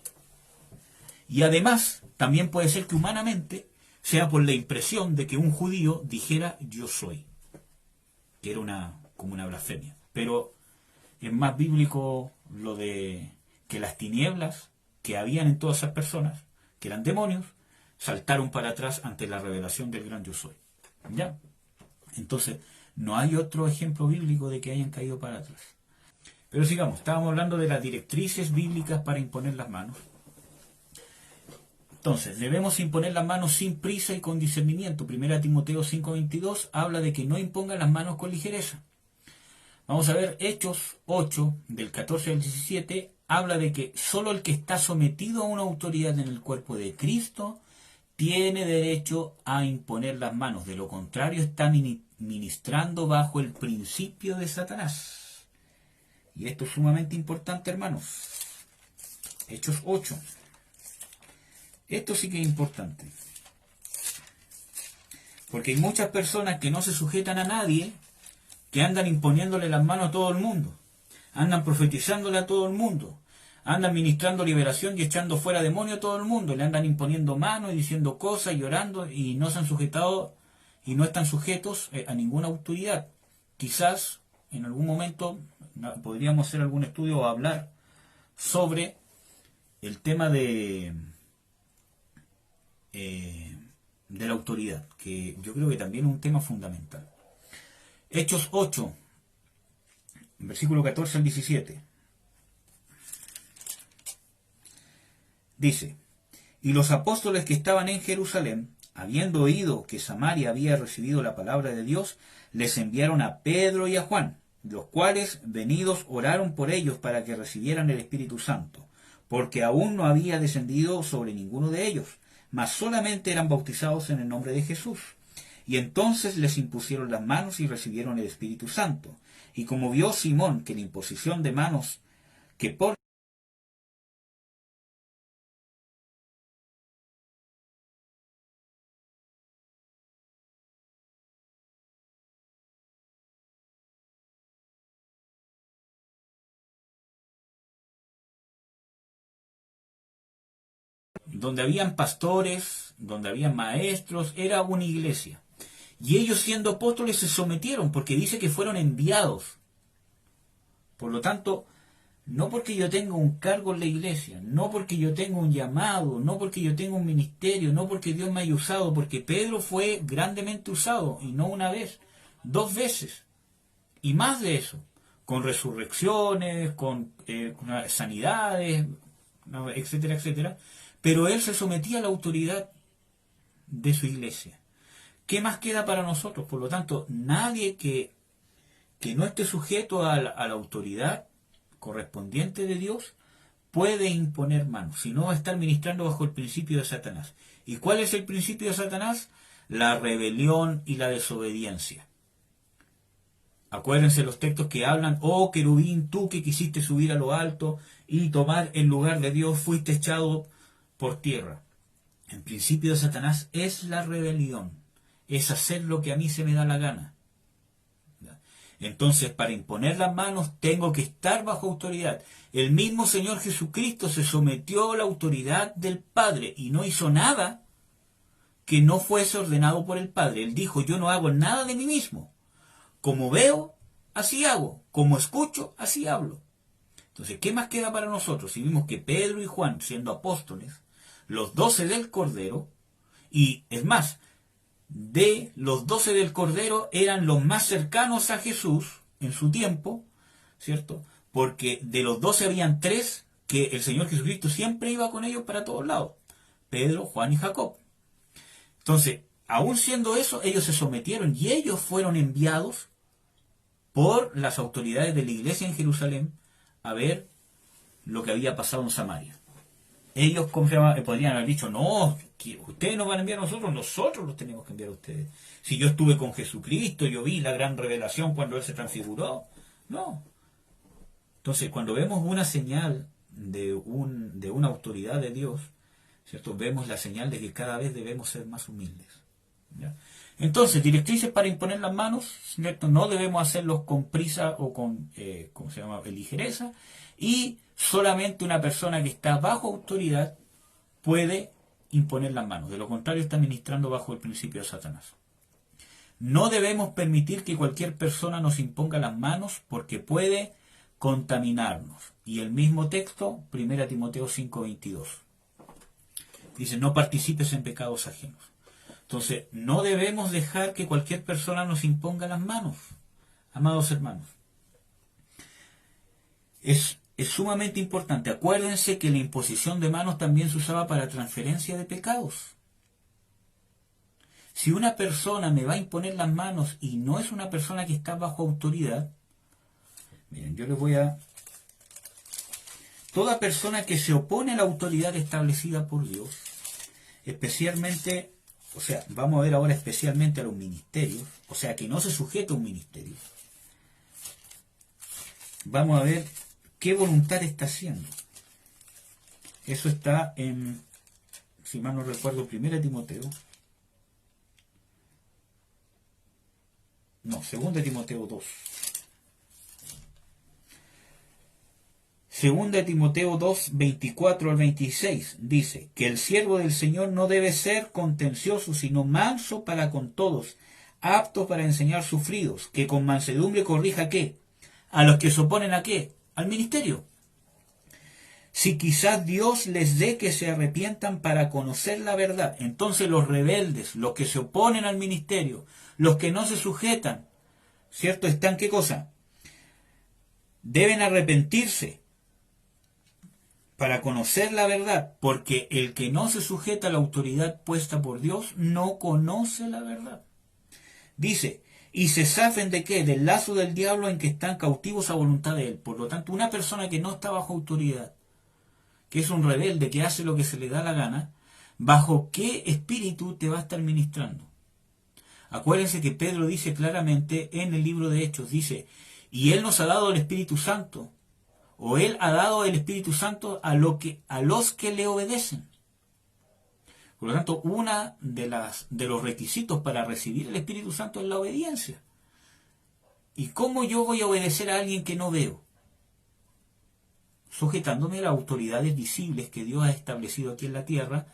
Speaker 1: Y además, también puede ser que humanamente sea por la impresión de que un judío dijera, yo soy. Que era como una blasfemia. Pero es más bíblico lo de que las tinieblas que habían en todas esas personas, que eran demonios, saltaron para atrás ante la revelación del gran yo soy. ¿Ya? Entonces, no hay otro ejemplo bíblico de que hayan caído para atrás. Pero sigamos, estábamos hablando de las directrices bíblicas para imponer las manos. Entonces, debemos imponer las manos sin prisa y con discernimiento. 1 Timoteo 5:22 habla de que no impongan las manos con ligereza. Vamos a ver Hechos 8, del 14 al 17, habla de que solo el que está sometido a una autoridad en el cuerpo de Cristo tiene derecho a imponer las manos. De lo contrario, está ministrando bajo el principio de Satanás. Y esto es sumamente importante, hermanos. Hechos 8. Esto sí que es importante. Porque hay muchas personas que no se sujetan a nadie, que andan imponiéndole las manos a todo el mundo. Andan profetizándole a todo el mundo. Andan ministrando liberación y echando fuera demonios a todo el mundo. Le andan imponiendo manos y diciendo cosas y orando y no se han sujetado y no están sujetos a ninguna autoridad. Quizás en algún momento podríamos hacer algún estudio o hablar sobre el tema de la autoridad, que yo creo que también es un tema fundamental. Hechos 8, versículo 14 al 17. Dice, y los apóstoles que estaban en Jerusalén, habiendo oído que Samaria había recibido la palabra de Dios, les enviaron a Pedro y a Juan, los cuales, venidos, oraron por ellos para que recibieran el Espíritu Santo, porque aún no había descendido sobre ninguno de ellos, mas solamente eran bautizados en el nombre de Jesús. Y entonces les impusieron las manos y recibieron el Espíritu Santo. Y como vio Simón que la imposición de manos que por donde habían pastores, donde habían maestros, era una iglesia. Y ellos siendo apóstoles se sometieron, porque dice que fueron enviados. Por lo tanto, no porque yo tenga un cargo en la iglesia, no porque yo tenga un llamado, no porque yo tenga un ministerio, no porque Dios me haya usado, porque Pedro fue grandemente usado, y no una vez, 2 veces, y más de eso, con resurrecciones, con sanidades, etcétera, etcétera, pero él se sometía a la autoridad de su iglesia. ¿Qué más queda para nosotros? Por lo tanto, nadie que no esté sujeto a la autoridad correspondiente de Dios puede imponer manos, sino va a estar ministrando bajo el principio de Satanás. ¿Y cuál es el principio de Satanás? La rebelión y la desobediencia. Acuérdense los textos que hablan: oh querubín, tú que quisiste subir a lo alto y tomar el lugar de Dios, fuiste echado por tierra. El principio de Satanás es la rebelión, es hacer lo que a mí se me da la gana. Entonces, para imponer las manos tengo que estar bajo autoridad. El mismo Señor Jesucristo se sometió a la autoridad del Padre y no hizo nada que no fuese ordenado por el Padre. Él dijo: yo no hago nada de mí mismo. Como veo, así hago. Como escucho, así hablo. Entonces, ¿qué más queda para nosotros? Si vimos que Pedro y Juan, siendo apóstoles, los 12 del Cordero, y es más, de los 12 del Cordero eran los más cercanos a Jesús en su tiempo, ¿cierto? Porque de los 12 habían 3 que el Señor Jesucristo siempre iba con ellos para todos lados: Pedro, Juan y Jacob. Entonces, aún siendo eso, ellos se sometieron y ellos fueron enviados por las autoridades de la iglesia en Jerusalén a ver lo que había pasado en Samaria. Ellos podrían haber dicho: no, que ustedes nos van a enviar a nosotros, nosotros los tenemos que enviar a ustedes. Si yo estuve con Jesucristo, yo vi la gran revelación cuando Él se transfiguró. No. Entonces, cuando vemos una señal de una autoridad de Dios, ¿cierto?, vemos la señal de que cada vez debemos ser más humildes. ¿Ya? Entonces, directrices para imponer las manos, ¿cierto? No debemos hacerlos con prisa o con ligereza, y solamente una persona que está bajo autoridad puede imponer las manos. De lo contrario, está ministrando bajo el principio de Satanás. No debemos permitir que cualquier persona nos imponga las manos, porque puede contaminarnos. Y el mismo texto, 1 Timoteo 5:22. Dice: no participes en pecados ajenos. Entonces, no debemos dejar que cualquier persona nos imponga las manos, amados hermanos. Es sumamente importante. Acuérdense que la imposición de manos también se usaba para transferencia de pecados. Si una persona me va a imponer las manos y no es una persona que está bajo autoridad, miren, yo les voy a... Toda persona que se opone a la autoridad establecida por Dios, especialmente, vamos a ver ahora especialmente a los ministerios, que no se sujeta a un ministerio. Vamos a ver qué voluntad está haciendo. Eso está en, si mal no recuerdo, 1 Timoteo. No, 2 Timoteo 2. 2 Timoteo 2, 24 al 26, dice que el siervo del Señor no debe ser contencioso, sino manso para con todos, apto para enseñar sufridos, que con mansedumbre corrija ¿qué? A los que se oponen ¿a qué? Al ministerio. Si quizás Dios les dé que se arrepientan para conocer la verdad, entonces los rebeldes, los que se oponen al ministerio, los que no se sujetan, ¿cierto? ¿Están qué cosa? Deben arrepentirse para conocer la verdad, porque el que no se sujeta a la autoridad puesta por Dios no conoce la verdad. Dice: y se zafen ¿de qué? Del lazo del diablo en que están cautivos a voluntad de él. Por lo tanto, una persona que no está bajo autoridad, que es un rebelde, que hace lo que se le da la gana, ¿bajo qué espíritu te va a estar ministrando? Acuérdense que Pedro dice claramente en el libro de Hechos, dice, y Él nos ha dado el Espíritu Santo, o Él ha dado el Espíritu Santo a los que le obedecen. Por lo tanto, una de los requisitos para recibir el Espíritu Santo es la obediencia. ¿Y cómo yo voy a obedecer a alguien que no veo? Sujetándome a las autoridades visibles que Dios ha establecido aquí en la tierra,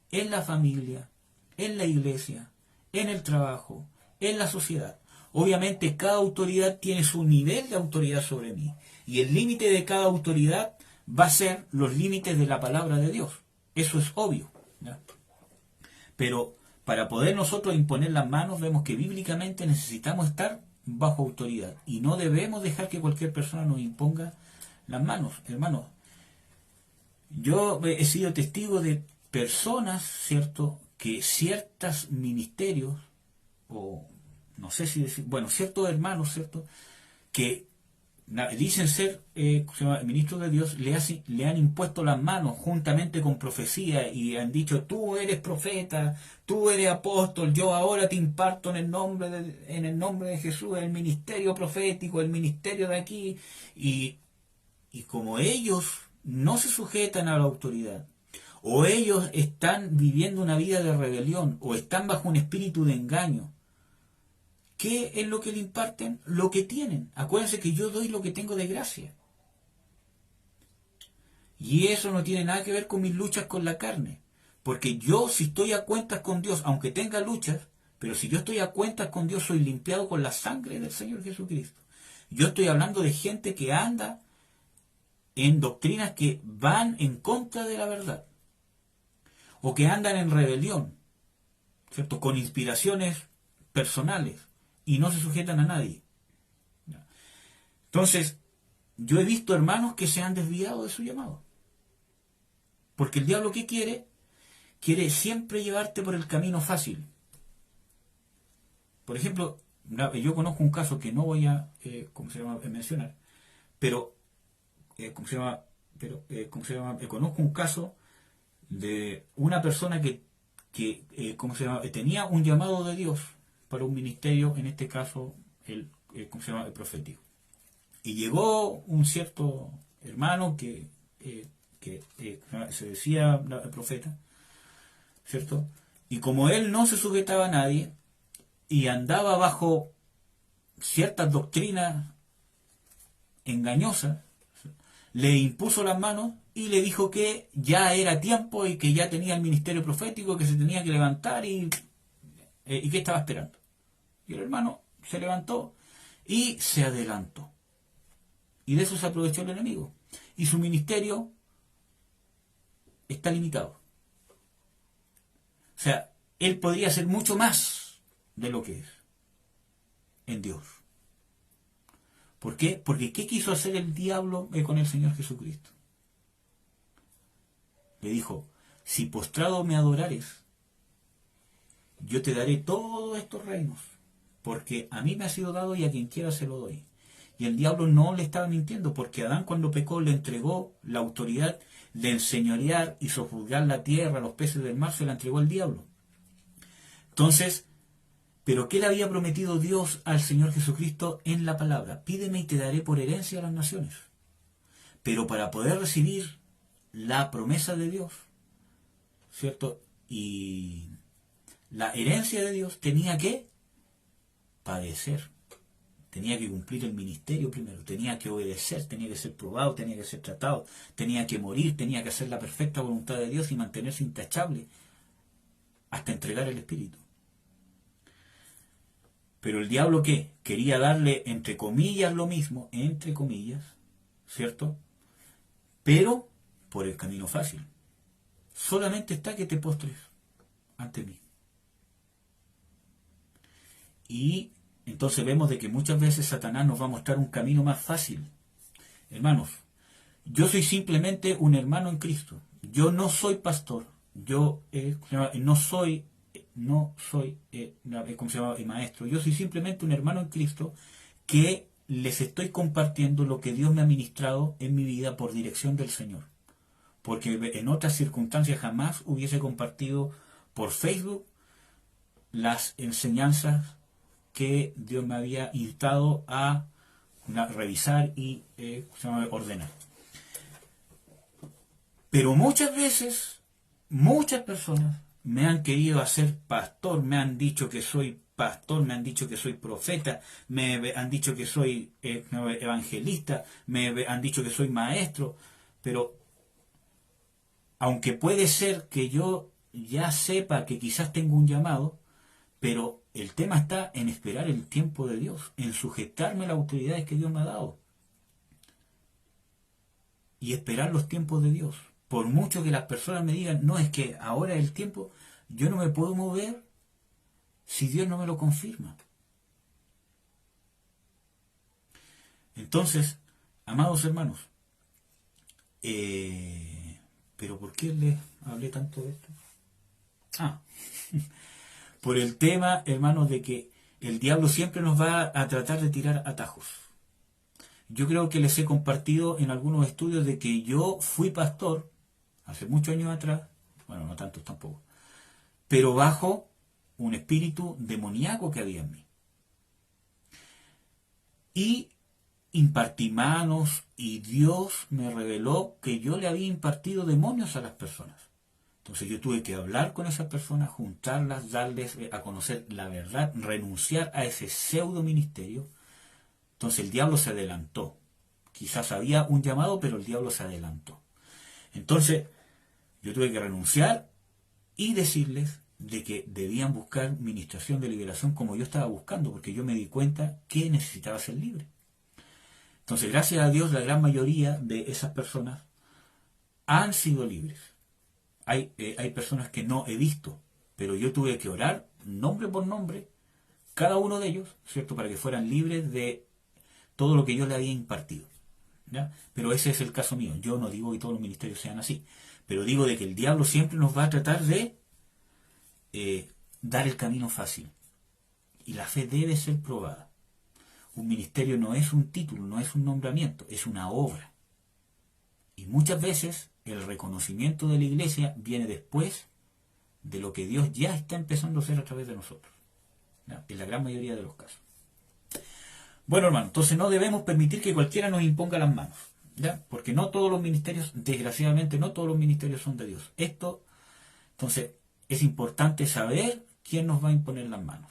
Speaker 1: en la familia, en la iglesia, en el trabajo, en la sociedad. Obviamente cada autoridad tiene su nivel de autoridad sobre mí. Y el límite de cada autoridad va a ser los límites de la palabra de Dios. Eso es obvio, ¿ya? Pero para poder nosotros imponer las manos, vemos que bíblicamente necesitamos estar bajo autoridad. Y no debemos dejar que cualquier persona nos imponga las manos. Hermanos, yo he sido testigo de personas, ¿cierto?, que ciertos ministerios, o no sé si decir, bueno, ciertos hermanos, ¿cierto?, que dicen ser ministros de Dios, le han impuesto las manos juntamente con profecía y han dicho, tú eres profeta, tú eres apóstol, yo ahora te imparto en el nombre de Jesús el ministerio profético, el ministerio de aquí, y como ellos no se sujetan a la autoridad, o ellos están viviendo una vida de rebelión, o están bajo un espíritu de engaño, ¿qué es lo que le imparten? Lo que tienen. Acuérdense que yo doy lo que tengo de gracia. Y eso no tiene nada que ver con mis luchas con la carne. Porque yo, si estoy a cuentas con Dios, aunque tenga luchas, pero si yo estoy a cuentas con Dios, soy limpiado con la sangre del Señor Jesucristo. Yo estoy hablando de gente que anda en doctrinas que van en contra de la verdad. O que andan en rebelión, ¿cierto?, con inspiraciones personales y no se sujetan a nadie. Entonces, yo he visto hermanos que se han desviado de su llamado. Porque el diablo, ¿qué quiere? Quiere siempre llevarte por el camino fácil. Por ejemplo, yo conozco un caso que no voy a mencionar, pero conozco un caso de una persona que tenía un llamado de Dios para un ministerio, en este caso el profético. Y llegó un cierto hermano que se decía el profeta, ¿cierto? Y como él no se sujetaba a nadie y andaba bajo ciertas doctrinas engañosas, le impuso las manos y le dijo que ya era tiempo y que ya tenía el ministerio profético, que se tenía que levantar y que estaba esperando. Y el hermano se levantó y se adelantó. Y de eso se aprovechó el enemigo. Y su ministerio está limitado. O sea, él podría ser mucho más de lo que es en Dios. ¿Por qué? Porque ¿qué quiso hacer el diablo con el Señor Jesucristo? Le dijo, si postrado me adorares, yo te daré todos estos reinos, porque a mí me ha sido dado y a quien quiera se lo doy. Y el diablo no le estaba mintiendo, porque Adán, cuando pecó, le entregó la autoridad de enseñorear y sojuzgar la tierra, los peces del mar, se la entregó el diablo. Entonces, ¿pero qué le había prometido Dios al Señor Jesucristo en la palabra? Pídeme y te daré por herencia a las naciones. Pero para poder recibir la promesa de Dios, ¿cierto?, y la herencia de Dios, tenía que padecer, tenía que cumplir el ministerio primero, tenía que obedecer, tenía que ser probado, tenía que ser tratado, tenía que morir, tenía que hacer la perfecta voluntad de Dios y mantenerse intachable hasta entregar el Espíritu. Pero el diablo, ¿qué? Quería darle, entre comillas, lo mismo, entre comillas, ¿cierto?, pero por el camino fácil. Solamente está que te postres ante mí. Y entonces vemos de que muchas veces Satanás nos va a mostrar un camino más fácil. Hermanos, yo soy simplemente un hermano en Cristo. Yo no soy pastor. Yo no soy maestro. Yo soy simplemente un hermano en Cristo que les estoy compartiendo lo que Dios me ha ministrado en mi vida por dirección del Señor. porque en otras circunstancias jamás hubiese compartido por Facebook las enseñanzas que Dios me había instado a revisar y ordenar. Pero muchas veces, muchas personas me han querido hacer pastor, me han dicho que soy pastor, me han dicho que soy profeta, me han dicho que soy evangelista, me han dicho que soy maestro, pero aunque puede ser que yo ya sepa que quizás tengo un llamado, pero el tema está en esperar el tiempo de Dios, en sujetarme a las autoridades que Dios me ha dado y esperar los tiempos de Dios. Por mucho que las personas me digan, no, es que ahora es el tiempo, yo no me puedo mover si Dios no me lo confirma. Entonces, amados hermanos, ¿pero por qué les hablé tanto de esto? Por el tema, hermanos, de que el diablo siempre nos va a tratar de tirar atajos. Yo creo que les he compartido en algunos estudios de que yo fui pastor hace muchos años atrás, bueno, no tantos tampoco, pero bajo un espíritu demoníaco que había en mí. Y impartí manos y Dios me reveló que yo le había impartido demonios a las personas. Entonces yo tuve que hablar con esas personas, juntarlas, darles a conocer la verdad, renunciar a ese pseudo ministerio. Entonces el diablo se adelantó. Quizás había un llamado, pero el diablo se adelantó. Entonces yo tuve que renunciar y decirles de que debían buscar ministración de liberación como yo estaba buscando, porque yo me di cuenta que necesitaba ser libre. Entonces, gracias a Dios, la gran mayoría de esas personas han sido libres. Hay personas que no he visto, pero yo tuve que orar nombre por nombre, cada uno de ellos, ¿cierto?, para que fueran libres de todo lo que yo le había impartido, ¿ya? Pero ese es el caso mío. Yo no digo que todos los ministerios sean así, pero digo de que el diablo siempre nos va a tratar de dar el camino fácil. Y la fe debe ser probada. Un ministerio no es un título, no es un nombramiento, es una obra. Y muchas veces el reconocimiento de la iglesia viene después de lo que Dios ya está empezando a hacer a través de nosotros, ¿ya? En la gran mayoría de los casos. Bueno, hermano, entonces no debemos permitir que cualquiera nos imponga las manos, ¿ya? Porque no todos los ministerios, desgraciadamente, no todos los ministerios son de Dios. Entonces, es importante saber quién nos va a imponer las manos.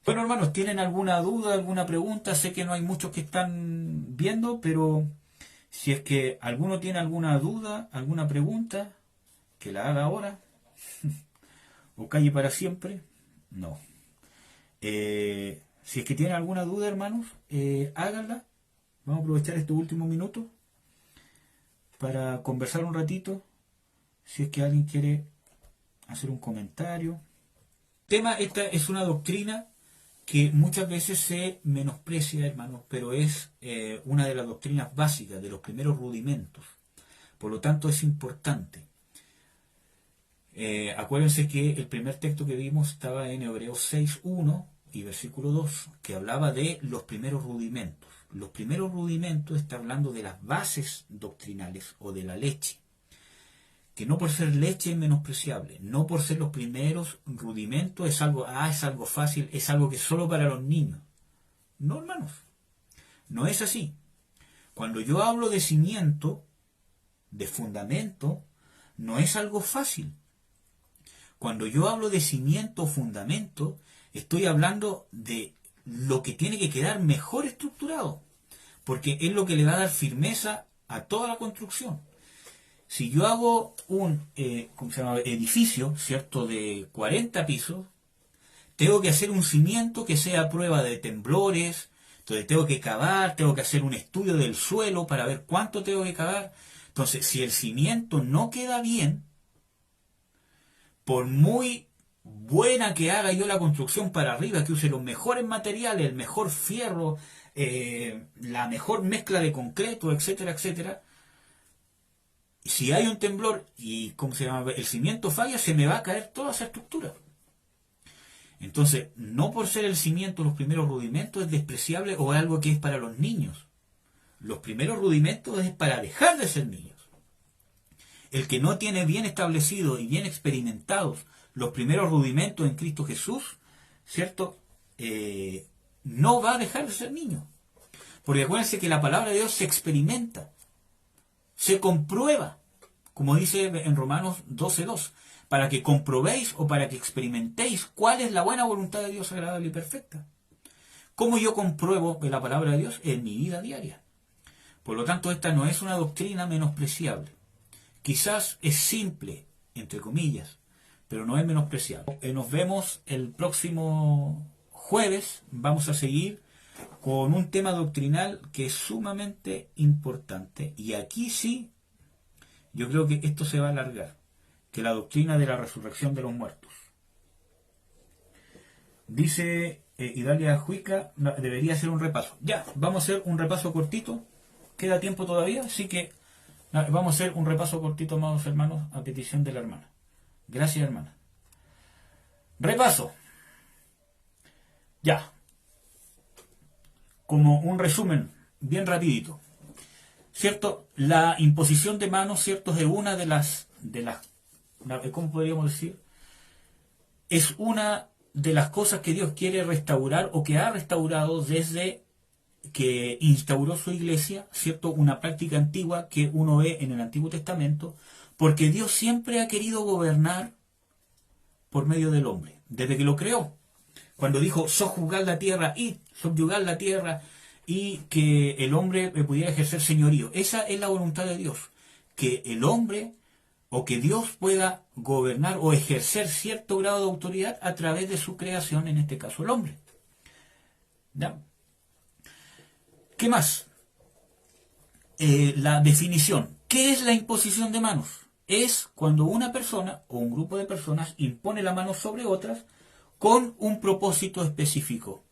Speaker 1: Bueno, hermanos, ¿tienen alguna duda, alguna pregunta? Sé que no hay muchos que están viendo, pero si es que alguno tiene alguna duda, alguna pregunta, que la haga ahora. ¿O calle para siempre? No. Si es que tienen alguna duda, hermanos, háganla. Vamos a aprovechar estos últimos minutos para conversar un ratito. Si es que alguien quiere hacer un comentario. Esta es una doctrina que muchas veces se menosprecia, hermanos, pero es una de las doctrinas básicas, de los primeros rudimentos. Por lo tanto, es importante. Acuérdense que el primer texto que vimos estaba en Hebreos 6:1 y versículo 2, que hablaba de los primeros rudimentos. Los primeros rudimentos está hablando de las bases doctrinales o de la leche. Que no por ser leche es menospreciable, no por ser los primeros rudimentos es algo fácil, es algo que es solo para los niños. No, hermanos, no es así. Cuando yo hablo de cimiento, de fundamento, no es algo fácil. Cuando yo hablo de cimiento o fundamento, estoy hablando de lo que tiene que quedar mejor estructurado, porque es lo que le va a dar firmeza a toda la construcción. Si yo hago un edificio, ¿cierto?, de 40 pisos, tengo que hacer un cimiento que sea a prueba de temblores, entonces tengo que cavar, tengo que hacer un estudio del suelo para ver cuánto tengo que cavar. Entonces, si el cimiento no queda bien, por muy buena que haga yo la construcción para arriba, que use los mejores materiales, el mejor fierro, la mejor mezcla de concreto, etcétera, etcétera, si hay un temblor y el cimiento falla, se me va a caer toda esa estructura. Entonces, no por ser el cimiento los primeros rudimentos es despreciable o algo que es para los niños. Los primeros rudimentos es para dejar de ser niños. El que no tiene bien establecido y bien experimentados los primeros rudimentos en Cristo Jesús, ¿cierto? No va a dejar de ser niño. Porque acuérdense que la palabra de Dios se experimenta, se comprueba, como dice en Romanos 12:2, para que comprobéis o para que experimentéis cuál es la buena voluntad de Dios agradable y perfecta. ¿Cómo yo compruebo la palabra de Dios? En mi vida diaria. Por lo tanto, esta no es una doctrina menospreciable. Quizás es simple, entre comillas, pero no es menospreciable. Nos vemos el próximo jueves. Vamos a seguir con un tema doctrinal que es sumamente importante. Y aquí sí, yo creo que esto se va a alargar, que la doctrina de la resurrección de los muertos. Dice Idalia Juica, debería hacer un repaso. Ya, vamos a hacer un repaso cortito. Queda tiempo todavía, así que vamos a hacer un repaso cortito, amados hermanos, a petición de la hermana. Gracias, hermana. Repaso. Ya. Como un resumen, bien rapidito. ¿Cierto? La imposición de manos, ¿cierto? Es una de las, ¿cómo podríamos decir? Es una de las cosas que Dios quiere restaurar o que ha restaurado desde que instauró su iglesia, ¿cierto? Una práctica antigua que uno ve en el Antiguo Testamento, porque Dios siempre ha querido gobernar por medio del hombre, desde que lo creó. Cuando dijo, sojuzgar la tierra y subyugar la tierra, y que el hombre pudiera ejercer señorío. Esa es la voluntad de Dios, que el hombre o que Dios pueda gobernar o ejercer cierto grado de autoridad a través de su creación, en este caso el hombre. ¿Ya? ¿Qué más? La definición. ¿Qué es la imposición de manos? Es cuando una persona o un grupo de personas impone la mano sobre otras con un propósito específico,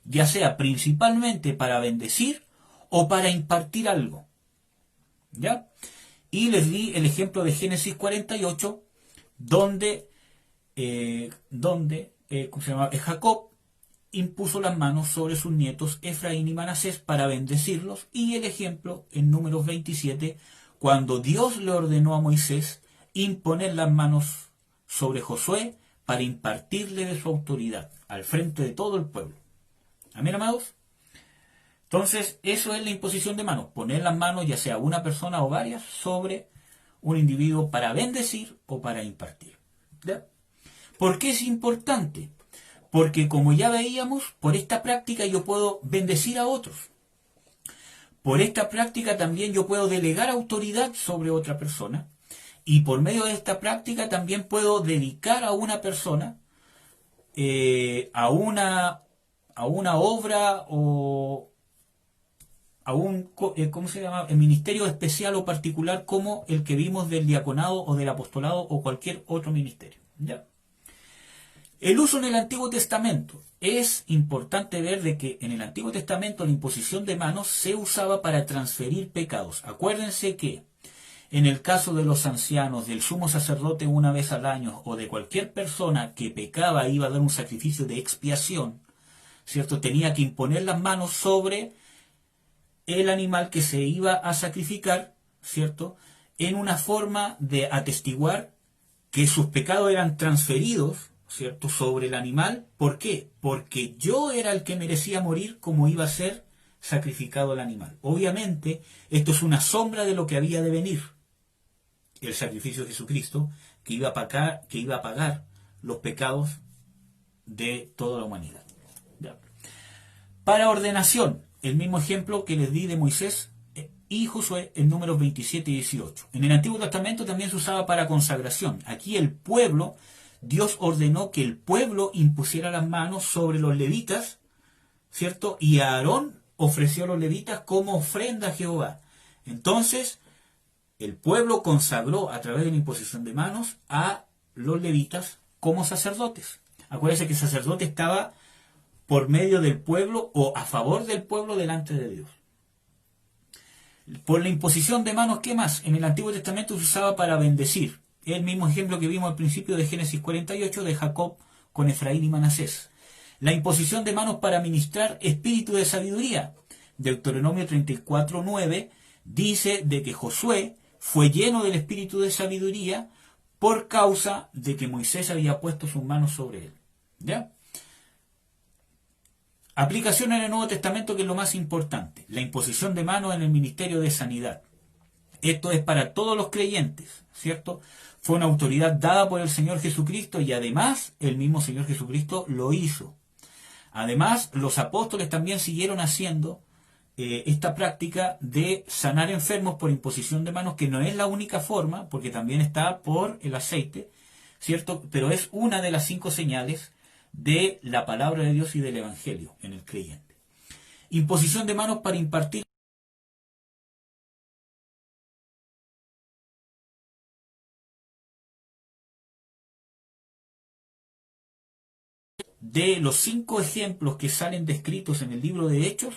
Speaker 1: ya sea principalmente para bendecir o para impartir algo. ¿Ya? Y les di el ejemplo de Génesis 48, donde Jacob impuso las manos sobre sus nietos Efraín y Manasés para bendecirlos, y el ejemplo en Números 27, cuando Dios le ordenó a Moisés imponer las manos sobre Josué para impartirle de su autoridad al frente de todo el pueblo. Amén, amados. Entonces, eso es la imposición de manos, poner las manos, ya sea una persona o varias, sobre un individuo para bendecir o para impartir. ¿Ya? ¿Por qué es importante? Porque, como ya veíamos, por esta práctica yo puedo bendecir a otros. Por esta práctica también yo puedo delegar autoridad sobre otra persona. Y por medio de esta práctica también puedo dedicar a una persona a una obra o a un el ministerio especial o particular, como el que vimos del diaconado o del apostolado o cualquier otro ministerio. ¿Ya? El uso en el Antiguo Testamento. Es importante ver de que en el Antiguo Testamento la imposición de manos se usaba para transferir pecados. Acuérdense que en el caso de los ancianos, del sumo sacerdote una vez al año, o de cualquier persona que pecaba e iba a dar un sacrificio de expiación, ¿cierto? Tenía que imponer las manos sobre el animal que se iba a sacrificar, ¿cierto? En una forma de atestiguar que sus pecados eran transferidos, ¿cierto?, sobre el animal. ¿Por qué? Porque yo era el que merecía morir como iba a ser sacrificado el animal. Obviamente, esto es una sombra de lo que había de venir. El sacrificio de Jesucristo, que iba a pagar los pecados de toda la humanidad. ¿Ya? Para ordenación, el mismo ejemplo que les di de Moisés y Josué en Números 27 y 18. En el Antiguo Testamento también se usaba para consagración. Aquí el pueblo, Dios ordenó que el pueblo impusiera las manos sobre los levitas, ¿cierto? Y Aarón ofreció a los levitas como ofrenda a Jehová. Entonces, el pueblo consagró a través de la imposición de manos a los levitas como sacerdotes. Acuérdense que el sacerdote estaba por medio del pueblo o a favor del pueblo delante de Dios. Por la imposición de manos, ¿qué más? En el Antiguo Testamento se usaba para bendecir. El mismo ejemplo que vimos al principio de Génesis 48 de Jacob con Efraín y Manasés. La imposición de manos para ministrar espíritu de sabiduría. Deuteronomio 34:9 dice de que Josué fue lleno del espíritu de sabiduría por causa de que Moisés había puesto sus manos sobre él. ¿Ya? Aplicación en el Nuevo Testamento, que es lo más importante: la imposición de manos en el ministerio de sanidad. Esto es para todos los creyentes, ¿cierto? Fue una autoridad dada por el Señor Jesucristo y además el mismo Señor Jesucristo lo hizo. Además, los apóstoles también siguieron haciendo esta práctica de sanar enfermos por imposición de manos, que no es la única forma, porque también está por el aceite, ¿cierto? Pero es una de las 5 señales de la palabra de Dios y del Evangelio en el creyente. Imposición de manos para impartir de los 5 ejemplos que salen descritos en el libro de Hechos,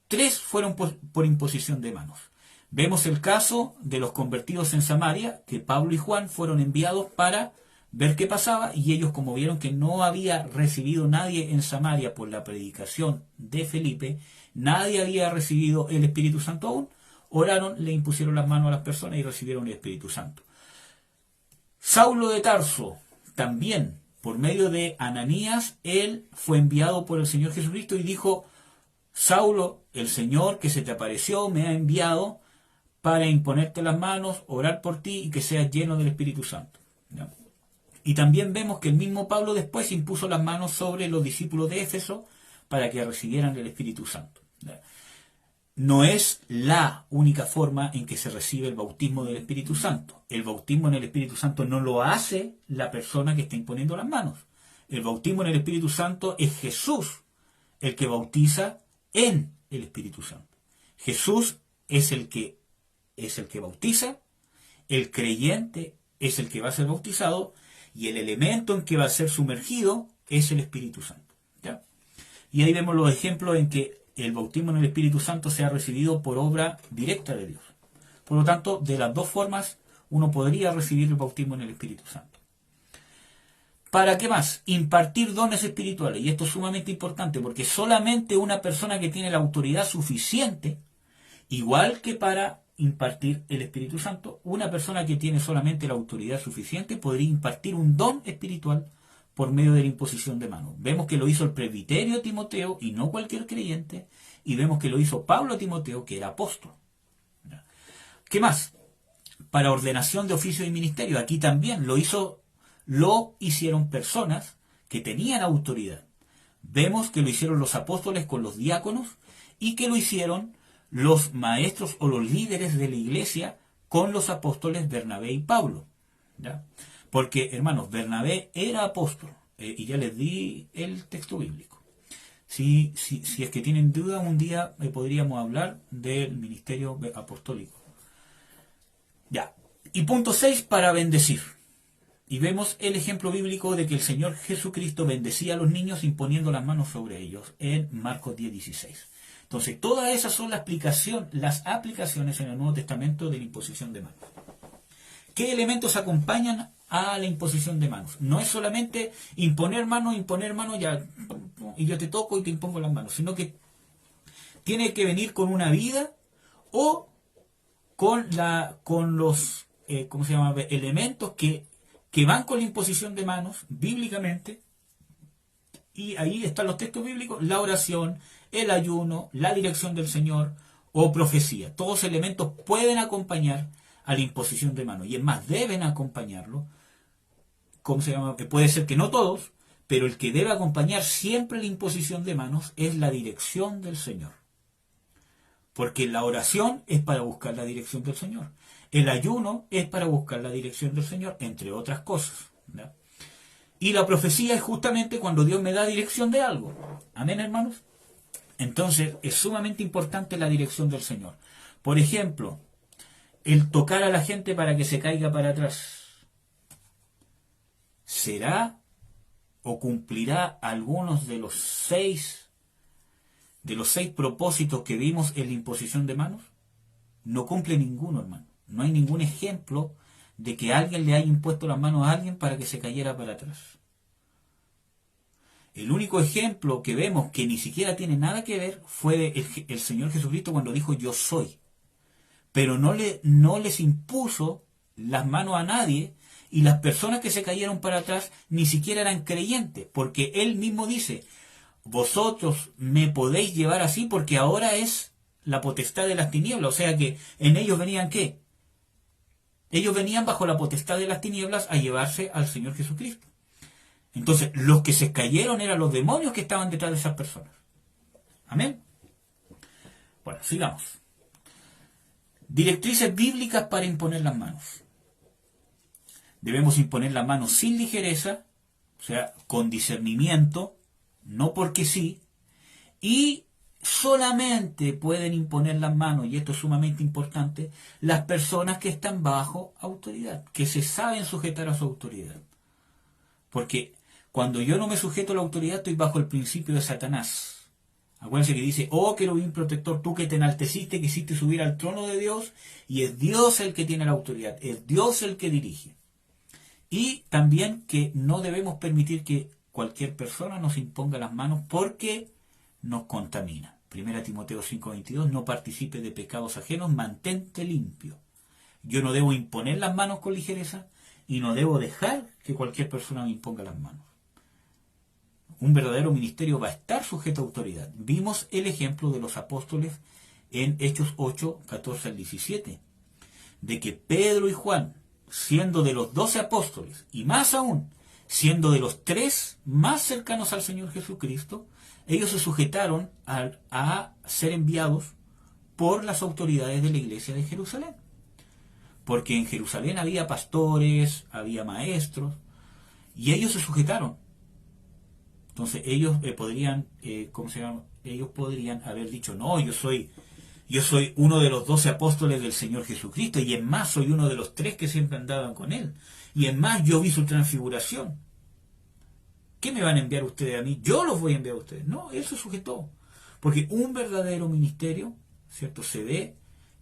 Speaker 1: 3 fueron por imposición de manos. Vemos el caso de los convertidos en Samaria, que Pablo y Juan fueron enviados para ver qué pasaba, y ellos, como vieron que no había recibido nadie en Samaria por la predicación de Felipe, nadie había recibido el Espíritu Santo aún, oraron, le impusieron las manos a las personas y recibieron el Espíritu Santo. Saulo de Tarso, también por medio de Ananías, él fue enviado por el Señor Jesucristo y dijo: Saulo, el Señor que se te apareció me ha enviado para imponerte las manos, orar por ti y que seas lleno del Espíritu Santo. ¿Ya? Y también vemos que el mismo Pablo después impuso las manos sobre los discípulos de Éfeso para que recibieran el Espíritu Santo. ¿Ya? No es la única forma en que se recibe el bautismo del Espíritu Santo. El bautismo en el Espíritu Santo no lo hace la persona que está imponiendo las manos. El bautismo en el Espíritu Santo es Jesús el que bautiza en el Espíritu Santo. Jesús es el que bautiza, el creyente es el que va a ser bautizado y el elemento en que va a ser sumergido es el Espíritu Santo. ¿Ya? Y ahí vemos los ejemplos en que el bautismo en el Espíritu Santo se ha recibido por obra directa de Dios. Por lo tanto, de las 2 formas uno podría recibir el bautismo en el Espíritu Santo. ¿Para qué más? Impartir dones espirituales. Y esto es sumamente importante porque solamente una persona que tiene la autoridad suficiente, igual que para impartir el Espíritu Santo, una persona que tiene solamente la autoridad suficiente podría impartir un don espiritual por medio de la imposición de manos. Vemos que lo hizo el presbiterio Timoteo y no cualquier creyente, y vemos que lo hizo Pablo a Timoteo, que era apóstol. ¿Qué más? Para ordenación de oficio y ministerio. Aquí también lo hicieron personas que tenían autoridad. Vemos que lo hicieron los apóstoles con los diáconos y que lo hicieron los maestros o los líderes de la iglesia con los apóstoles Bernabé y Pablo. ¿Ya? Porque, hermanos, Bernabé era apóstol, y ya les di el texto bíblico. Si es que tienen duda, un día podríamos hablar del ministerio apostólico. Ya. Y punto 6, para bendecir. Y vemos el ejemplo bíblico de que el Señor Jesucristo bendecía a los niños imponiendo las manos sobre ellos en Marcos 10:16. Entonces, todas esas son las aplicaciones en el Nuevo Testamento de la imposición de manos. ¿Qué elementos acompañan a la imposición de manos? No es solamente imponer manos ya, y yo te toco y te impongo las manos, sino que tiene que venir con una vida o con los elementos que van con la imposición de manos bíblicamente. Y ahí están los textos bíblicos: la oración, el ayuno, la dirección del Señor o profecía. Todos elementos pueden acompañar a la imposición de manos, y es más, deben acompañarlo. Puede ser que no todos, pero el que debe acompañar siempre la imposición de manos es la dirección del Señor. Porque la oración es para buscar la dirección del Señor. El ayuno es para buscar la dirección del Señor, entre otras cosas. ¿Ya? Y la profecía es justamente cuando Dios me da dirección de algo. Amén, hermanos. Entonces, es sumamente importante la dirección del Señor. Por ejemplo, el tocar a la gente para que se caiga para atrás. ¿Será o cumplirá algunos de los seis propósitos que vimos en la imposición de manos? No cumple ninguno, hermano. No hay ningún ejemplo de que alguien le haya impuesto las manos a alguien para que se cayera para atrás. El único ejemplo que vemos que ni siquiera tiene nada que ver fue el Señor Jesucristo cuando dijo: yo soy. pero no les impuso las manos a nadie, y las personas que se cayeron para atrás ni siquiera eran creyentes, porque él mismo dice, vosotros me podéis llevar así porque ahora es la potestad de las tinieblas. O sea que en ellos venían ¿qué? Ellos venían bajo la potestad de las tinieblas a llevarse al Señor Jesucristo. Entonces, los que se cayeron eran los demonios que estaban detrás de esas personas. Amén. Bueno, sigamos. Directrices bíblicas para imponer las manos. Debemos imponer las manos sin ligereza, o sea, con discernimiento, no porque sí, y solamente pueden imponer las manos, y esto es sumamente importante, las personas que están bajo autoridad, que se saben sujetar a su autoridad. Porque cuando yo no me sujeto a la autoridad, estoy bajo el principio de Satanás. Acuérdense que dice, oh querubín protector, tú que te enalteciste, quisiste subir al trono de Dios, y es Dios el que tiene la autoridad, es Dios el que dirige. Y también que no debemos permitir que cualquier persona nos imponga las manos porque nos contamina. 1 Timoteo 5:22, no participe de pecados ajenos, mantente limpio. Yo no debo imponer las manos con ligereza y no debo dejar que cualquier persona me imponga las manos. Un verdadero ministerio va a estar sujeto a autoridad. Vimos el ejemplo de los apóstoles en Hechos 8, 14 al 17, de que Pedro y Juan, siendo de los 12 apóstoles, y más aún, siendo de los 3 más cercanos al Señor Jesucristo, ellos se sujetaron a ser enviados por las autoridades de la iglesia de Jerusalén. Porque en Jerusalén había pastores, había maestros, y ellos se sujetaron. Entonces ellos podrían, ¿cómo se llama? Ellos podrían haber dicho, no, yo soy uno de los 12 apóstoles del Señor Jesucristo, y en más soy uno de los 3 que siempre andaban con Él, y en más yo vi su transfiguración. ¿Qué me van a enviar ustedes a mí? Yo los voy a enviar a ustedes. No, Él se sujetó. Porque un verdadero ministerio, ¿cierto?, se ve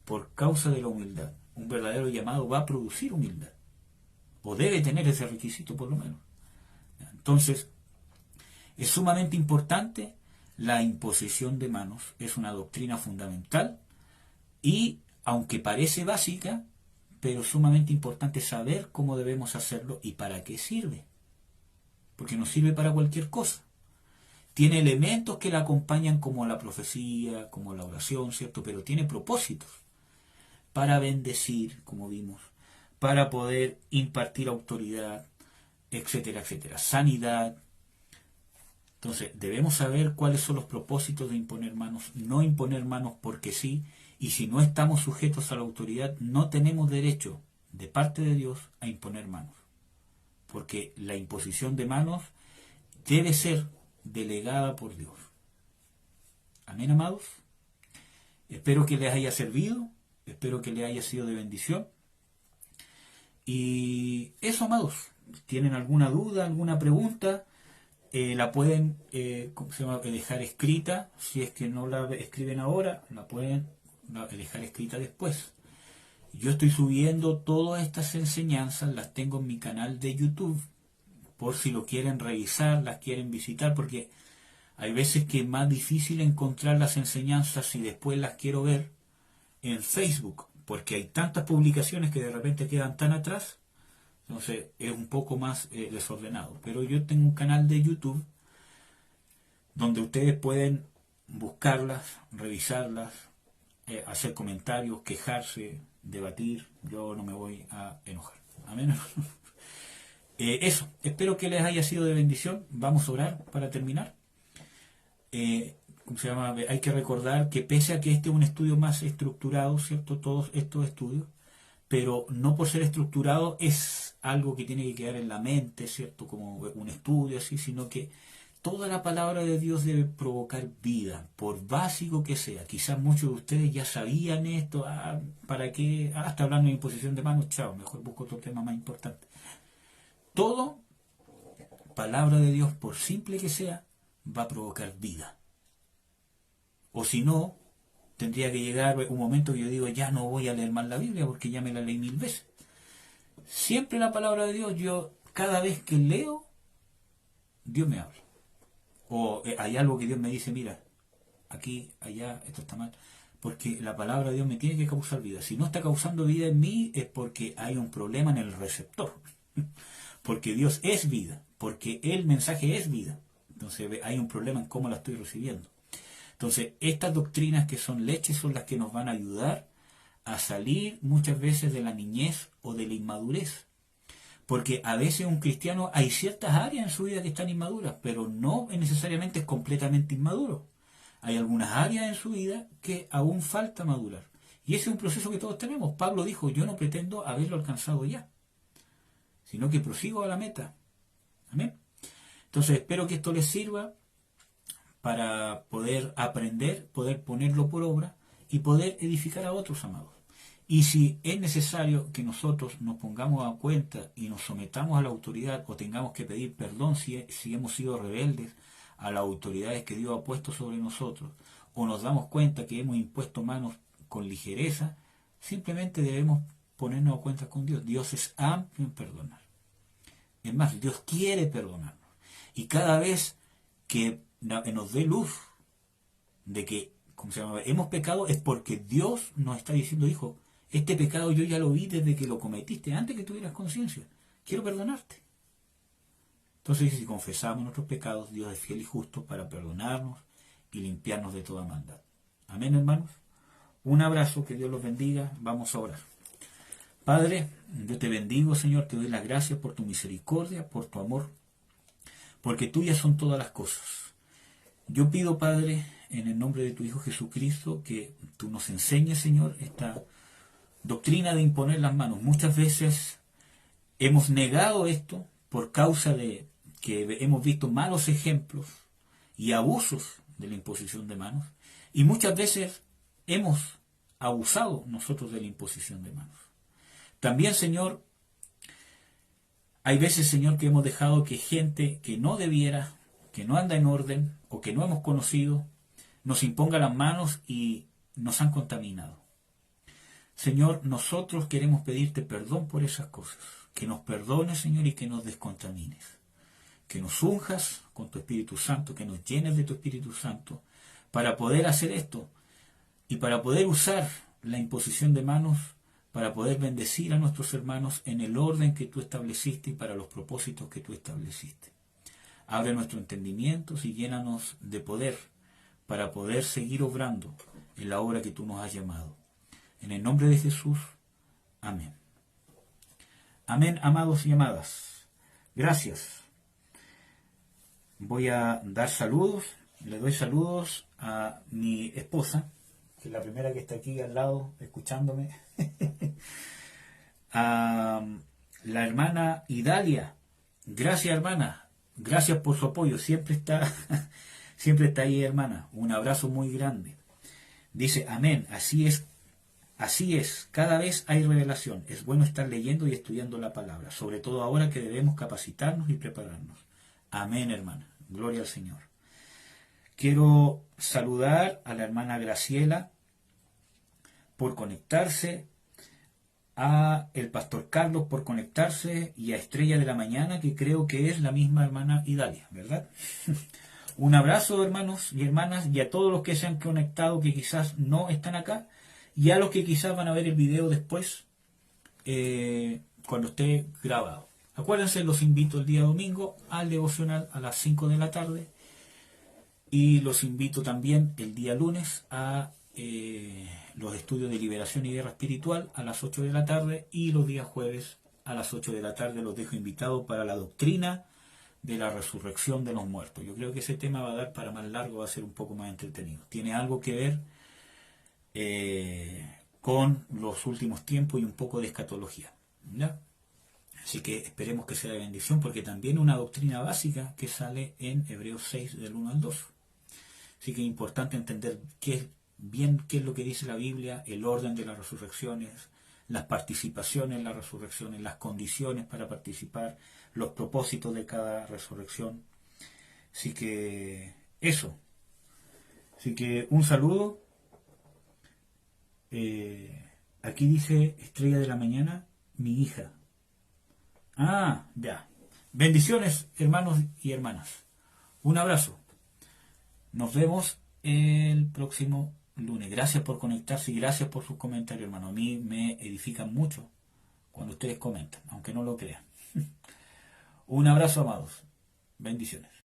Speaker 1: por causa de la humildad. Un verdadero llamado va a producir humildad. O debe tener ese requisito, por lo menos. Entonces, es sumamente importante la imposición de manos. Es una doctrina fundamental y, aunque parece básica, pero sumamente importante saber cómo debemos hacerlo y para qué sirve. Porque no sirve para cualquier cosa. Tiene elementos que la acompañan como la profecía, como la oración, ¿cierto? Pero tiene propósitos para bendecir, como vimos, para poder impartir autoridad, etcétera, etcétera. Sanidad. Entonces, debemos saber cuáles son los propósitos de imponer manos. No imponer manos porque sí, y si no estamos sujetos a la autoridad, no tenemos derecho, de parte de Dios, a imponer manos. Porque la imposición de manos debe ser delegada por Dios. Amén, amados. Espero que les haya servido, espero que les haya sido de bendición. Y eso, amados. ¿Tienen alguna duda, alguna pregunta? La pueden dejar escrita. Si es que no la escriben ahora, la pueden dejar escrita después. Yo estoy subiendo todas estas enseñanzas, las tengo en mi canal de YouTube, por si lo quieren revisar, las quieren visitar, porque hay veces que es más difícil encontrar las enseñanzas y después las quiero ver en Facebook, porque hay tantas publicaciones que de repente quedan tan atrás. Entonces es un poco más desordenado. Pero yo tengo un canal de YouTube donde ustedes pueden buscarlas, revisarlas, hacer comentarios, quejarse, debatir. Yo no me voy a enojar. Amén. Eso, espero que les haya sido de bendición. Vamos a orar para terminar. ¿Cómo se llama? Hay que recordar que pese a que este es un estudio más estructurado, ¿cierto? Todos estos estudios, pero no por ser estructurado es algo que tiene que quedar en la mente, ¿cierto? Como un estudio así, sino que toda la palabra de Dios debe provocar vida, por básico que sea. Quizás muchos de ustedes ya sabían esto, ¿para qué? Hasta hablando de imposición de manos, chao, mejor busco otro tema más importante. Todo, palabra de Dios, por simple que sea, va a provocar vida. O si no, tendría que llegar un momento que yo digo, ya no voy a leer más la Biblia porque ya me la leí 1000 veces. Siempre la palabra de Dios, yo cada vez que leo, Dios me habla. O hay algo que Dios me dice, mira, aquí, allá, esto está mal. porque la palabra de Dios me tiene que causar vida. Si no está causando vida en mí es porque hay un problema en el receptor. Porque Dios es vida, porque el mensaje es vida. Entonces hay un problema en cómo la estoy recibiendo. Entonces estas doctrinas que son leche son las que nos van a ayudar a salir muchas veces de la niñez o de la inmadurez. Porque a veces un cristiano hay ciertas áreas en su vida que están inmaduras, pero no necesariamente es completamente inmaduro. Hay algunas áreas en su vida que aún falta madurar. Y ese es un proceso que todos tenemos. Pablo dijo, yo no pretendo haberlo alcanzado ya, sino que prosigo a la meta. Amén. Entonces espero que esto les sirva para poder aprender, poder ponerlo por obra y poder edificar a otros, amados. Y si es necesario que nosotros nos pongamos a cuenta y nos sometamos a la autoridad o tengamos que pedir perdón si hemos sido rebeldes a las autoridades que Dios ha puesto sobre nosotros, o nos damos cuenta que hemos impuesto manos con ligereza, simplemente debemos ponernos a cuenta con Dios. Dios es amplio en perdonar. Es más, Dios quiere perdonarnos. Y cada vez que nos dé luz de que hemos pecado es porque Dios nos está diciendo, hijo, este pecado yo ya lo vi desde que lo cometiste, antes que tuvieras conciencia. Quiero perdonarte. Entonces, si confesamos nuestros pecados, Dios es fiel y justo para perdonarnos y limpiarnos de toda maldad. Amén, hermanos. Un abrazo, que Dios los bendiga. Vamos a orar. Padre, yo te bendigo, Señor, te doy las gracias por tu misericordia, por tu amor, porque tuyas son todas las cosas. Yo pido, Padre, en el nombre de tu Hijo Jesucristo, que tú nos enseñes, Señor, esta doctrina de imponer las manos. Muchas veces hemos negado esto por causa de que hemos visto malos ejemplos y abusos de la imposición de manos, y muchas veces hemos abusado nosotros de la imposición de manos. También, Señor, hay veces, Señor, que hemos dejado que gente que no debiera, que no anda en orden o que no hemos conocido, nos imponga las manos y nos han contaminado. Señor, nosotros queremos pedirte perdón por esas cosas. Que nos perdones, Señor, y que nos descontamines. Que nos unjas con tu Espíritu Santo, que nos llenes de tu Espíritu Santo para poder hacer esto y para poder usar la imposición de manos para poder bendecir a nuestros hermanos en el orden que tú estableciste y para los propósitos que tú estableciste. Abre nuestro entendimiento y llénanos de poder para poder seguir obrando en la obra que tú nos has llamado. En el nombre de Jesús, amén. Amén, amados y amadas. Gracias. Voy a dar saludos. Le doy saludos a mi esposa, que es la primera que está aquí al lado, escuchándome. A la hermana Idalia. Gracias, hermana. Gracias por su apoyo. Siempre está ahí, hermana. Un abrazo muy grande. Dice, amén. Así es. Así es, cada vez hay revelación. Es bueno estar leyendo y estudiando la palabra, sobre todo ahora que debemos capacitarnos y prepararnos. Amén, hermana. Gloria al Señor. Quiero saludar a la hermana Graciela por conectarse, a el pastor Carlos por conectarse y a Estrella de la Mañana, que creo que es la misma hermana Idalia, ¿verdad? Un abrazo, hermanos y hermanas, y a todos los que se han conectado que quizás no están acá, y a los que quizás van a ver el video después, cuando esté grabado. Acuérdense, los invito el día domingo al devocional a las 5 de la tarde, y los invito también el día lunes a los estudios de liberación y guerra espiritual a las 8 de la tarde, y los días jueves a las 8 de la tarde los dejo invitados para la doctrina de la resurrección de los muertos. Yo creo que ese tema va a dar para más largo, va a ser un poco más entretenido. Tiene algo que ver con los últimos tiempos y un poco de escatología, ¿ya? Así que esperemos que sea de bendición, porque también una doctrina básica que sale en Hebreos 6 del 1 al 2. Así que es importante entender qué es lo que dice la Biblia, el orden de las resurrecciones, las participaciones en las resurrecciones, las condiciones para participar, los propósitos de cada resurrección. Así que eso. Así que un saludo. Aquí dice Estrella de la Mañana, mi hija. Ah, ya. Bendiciones, hermanos y hermanas. Un abrazo. Nos vemos el próximo lunes. Gracias por conectarse y gracias por sus comentarios, hermano. A mí me edifican mucho cuando ustedes comentan, aunque no lo crean. Un abrazo, amados. Bendiciones.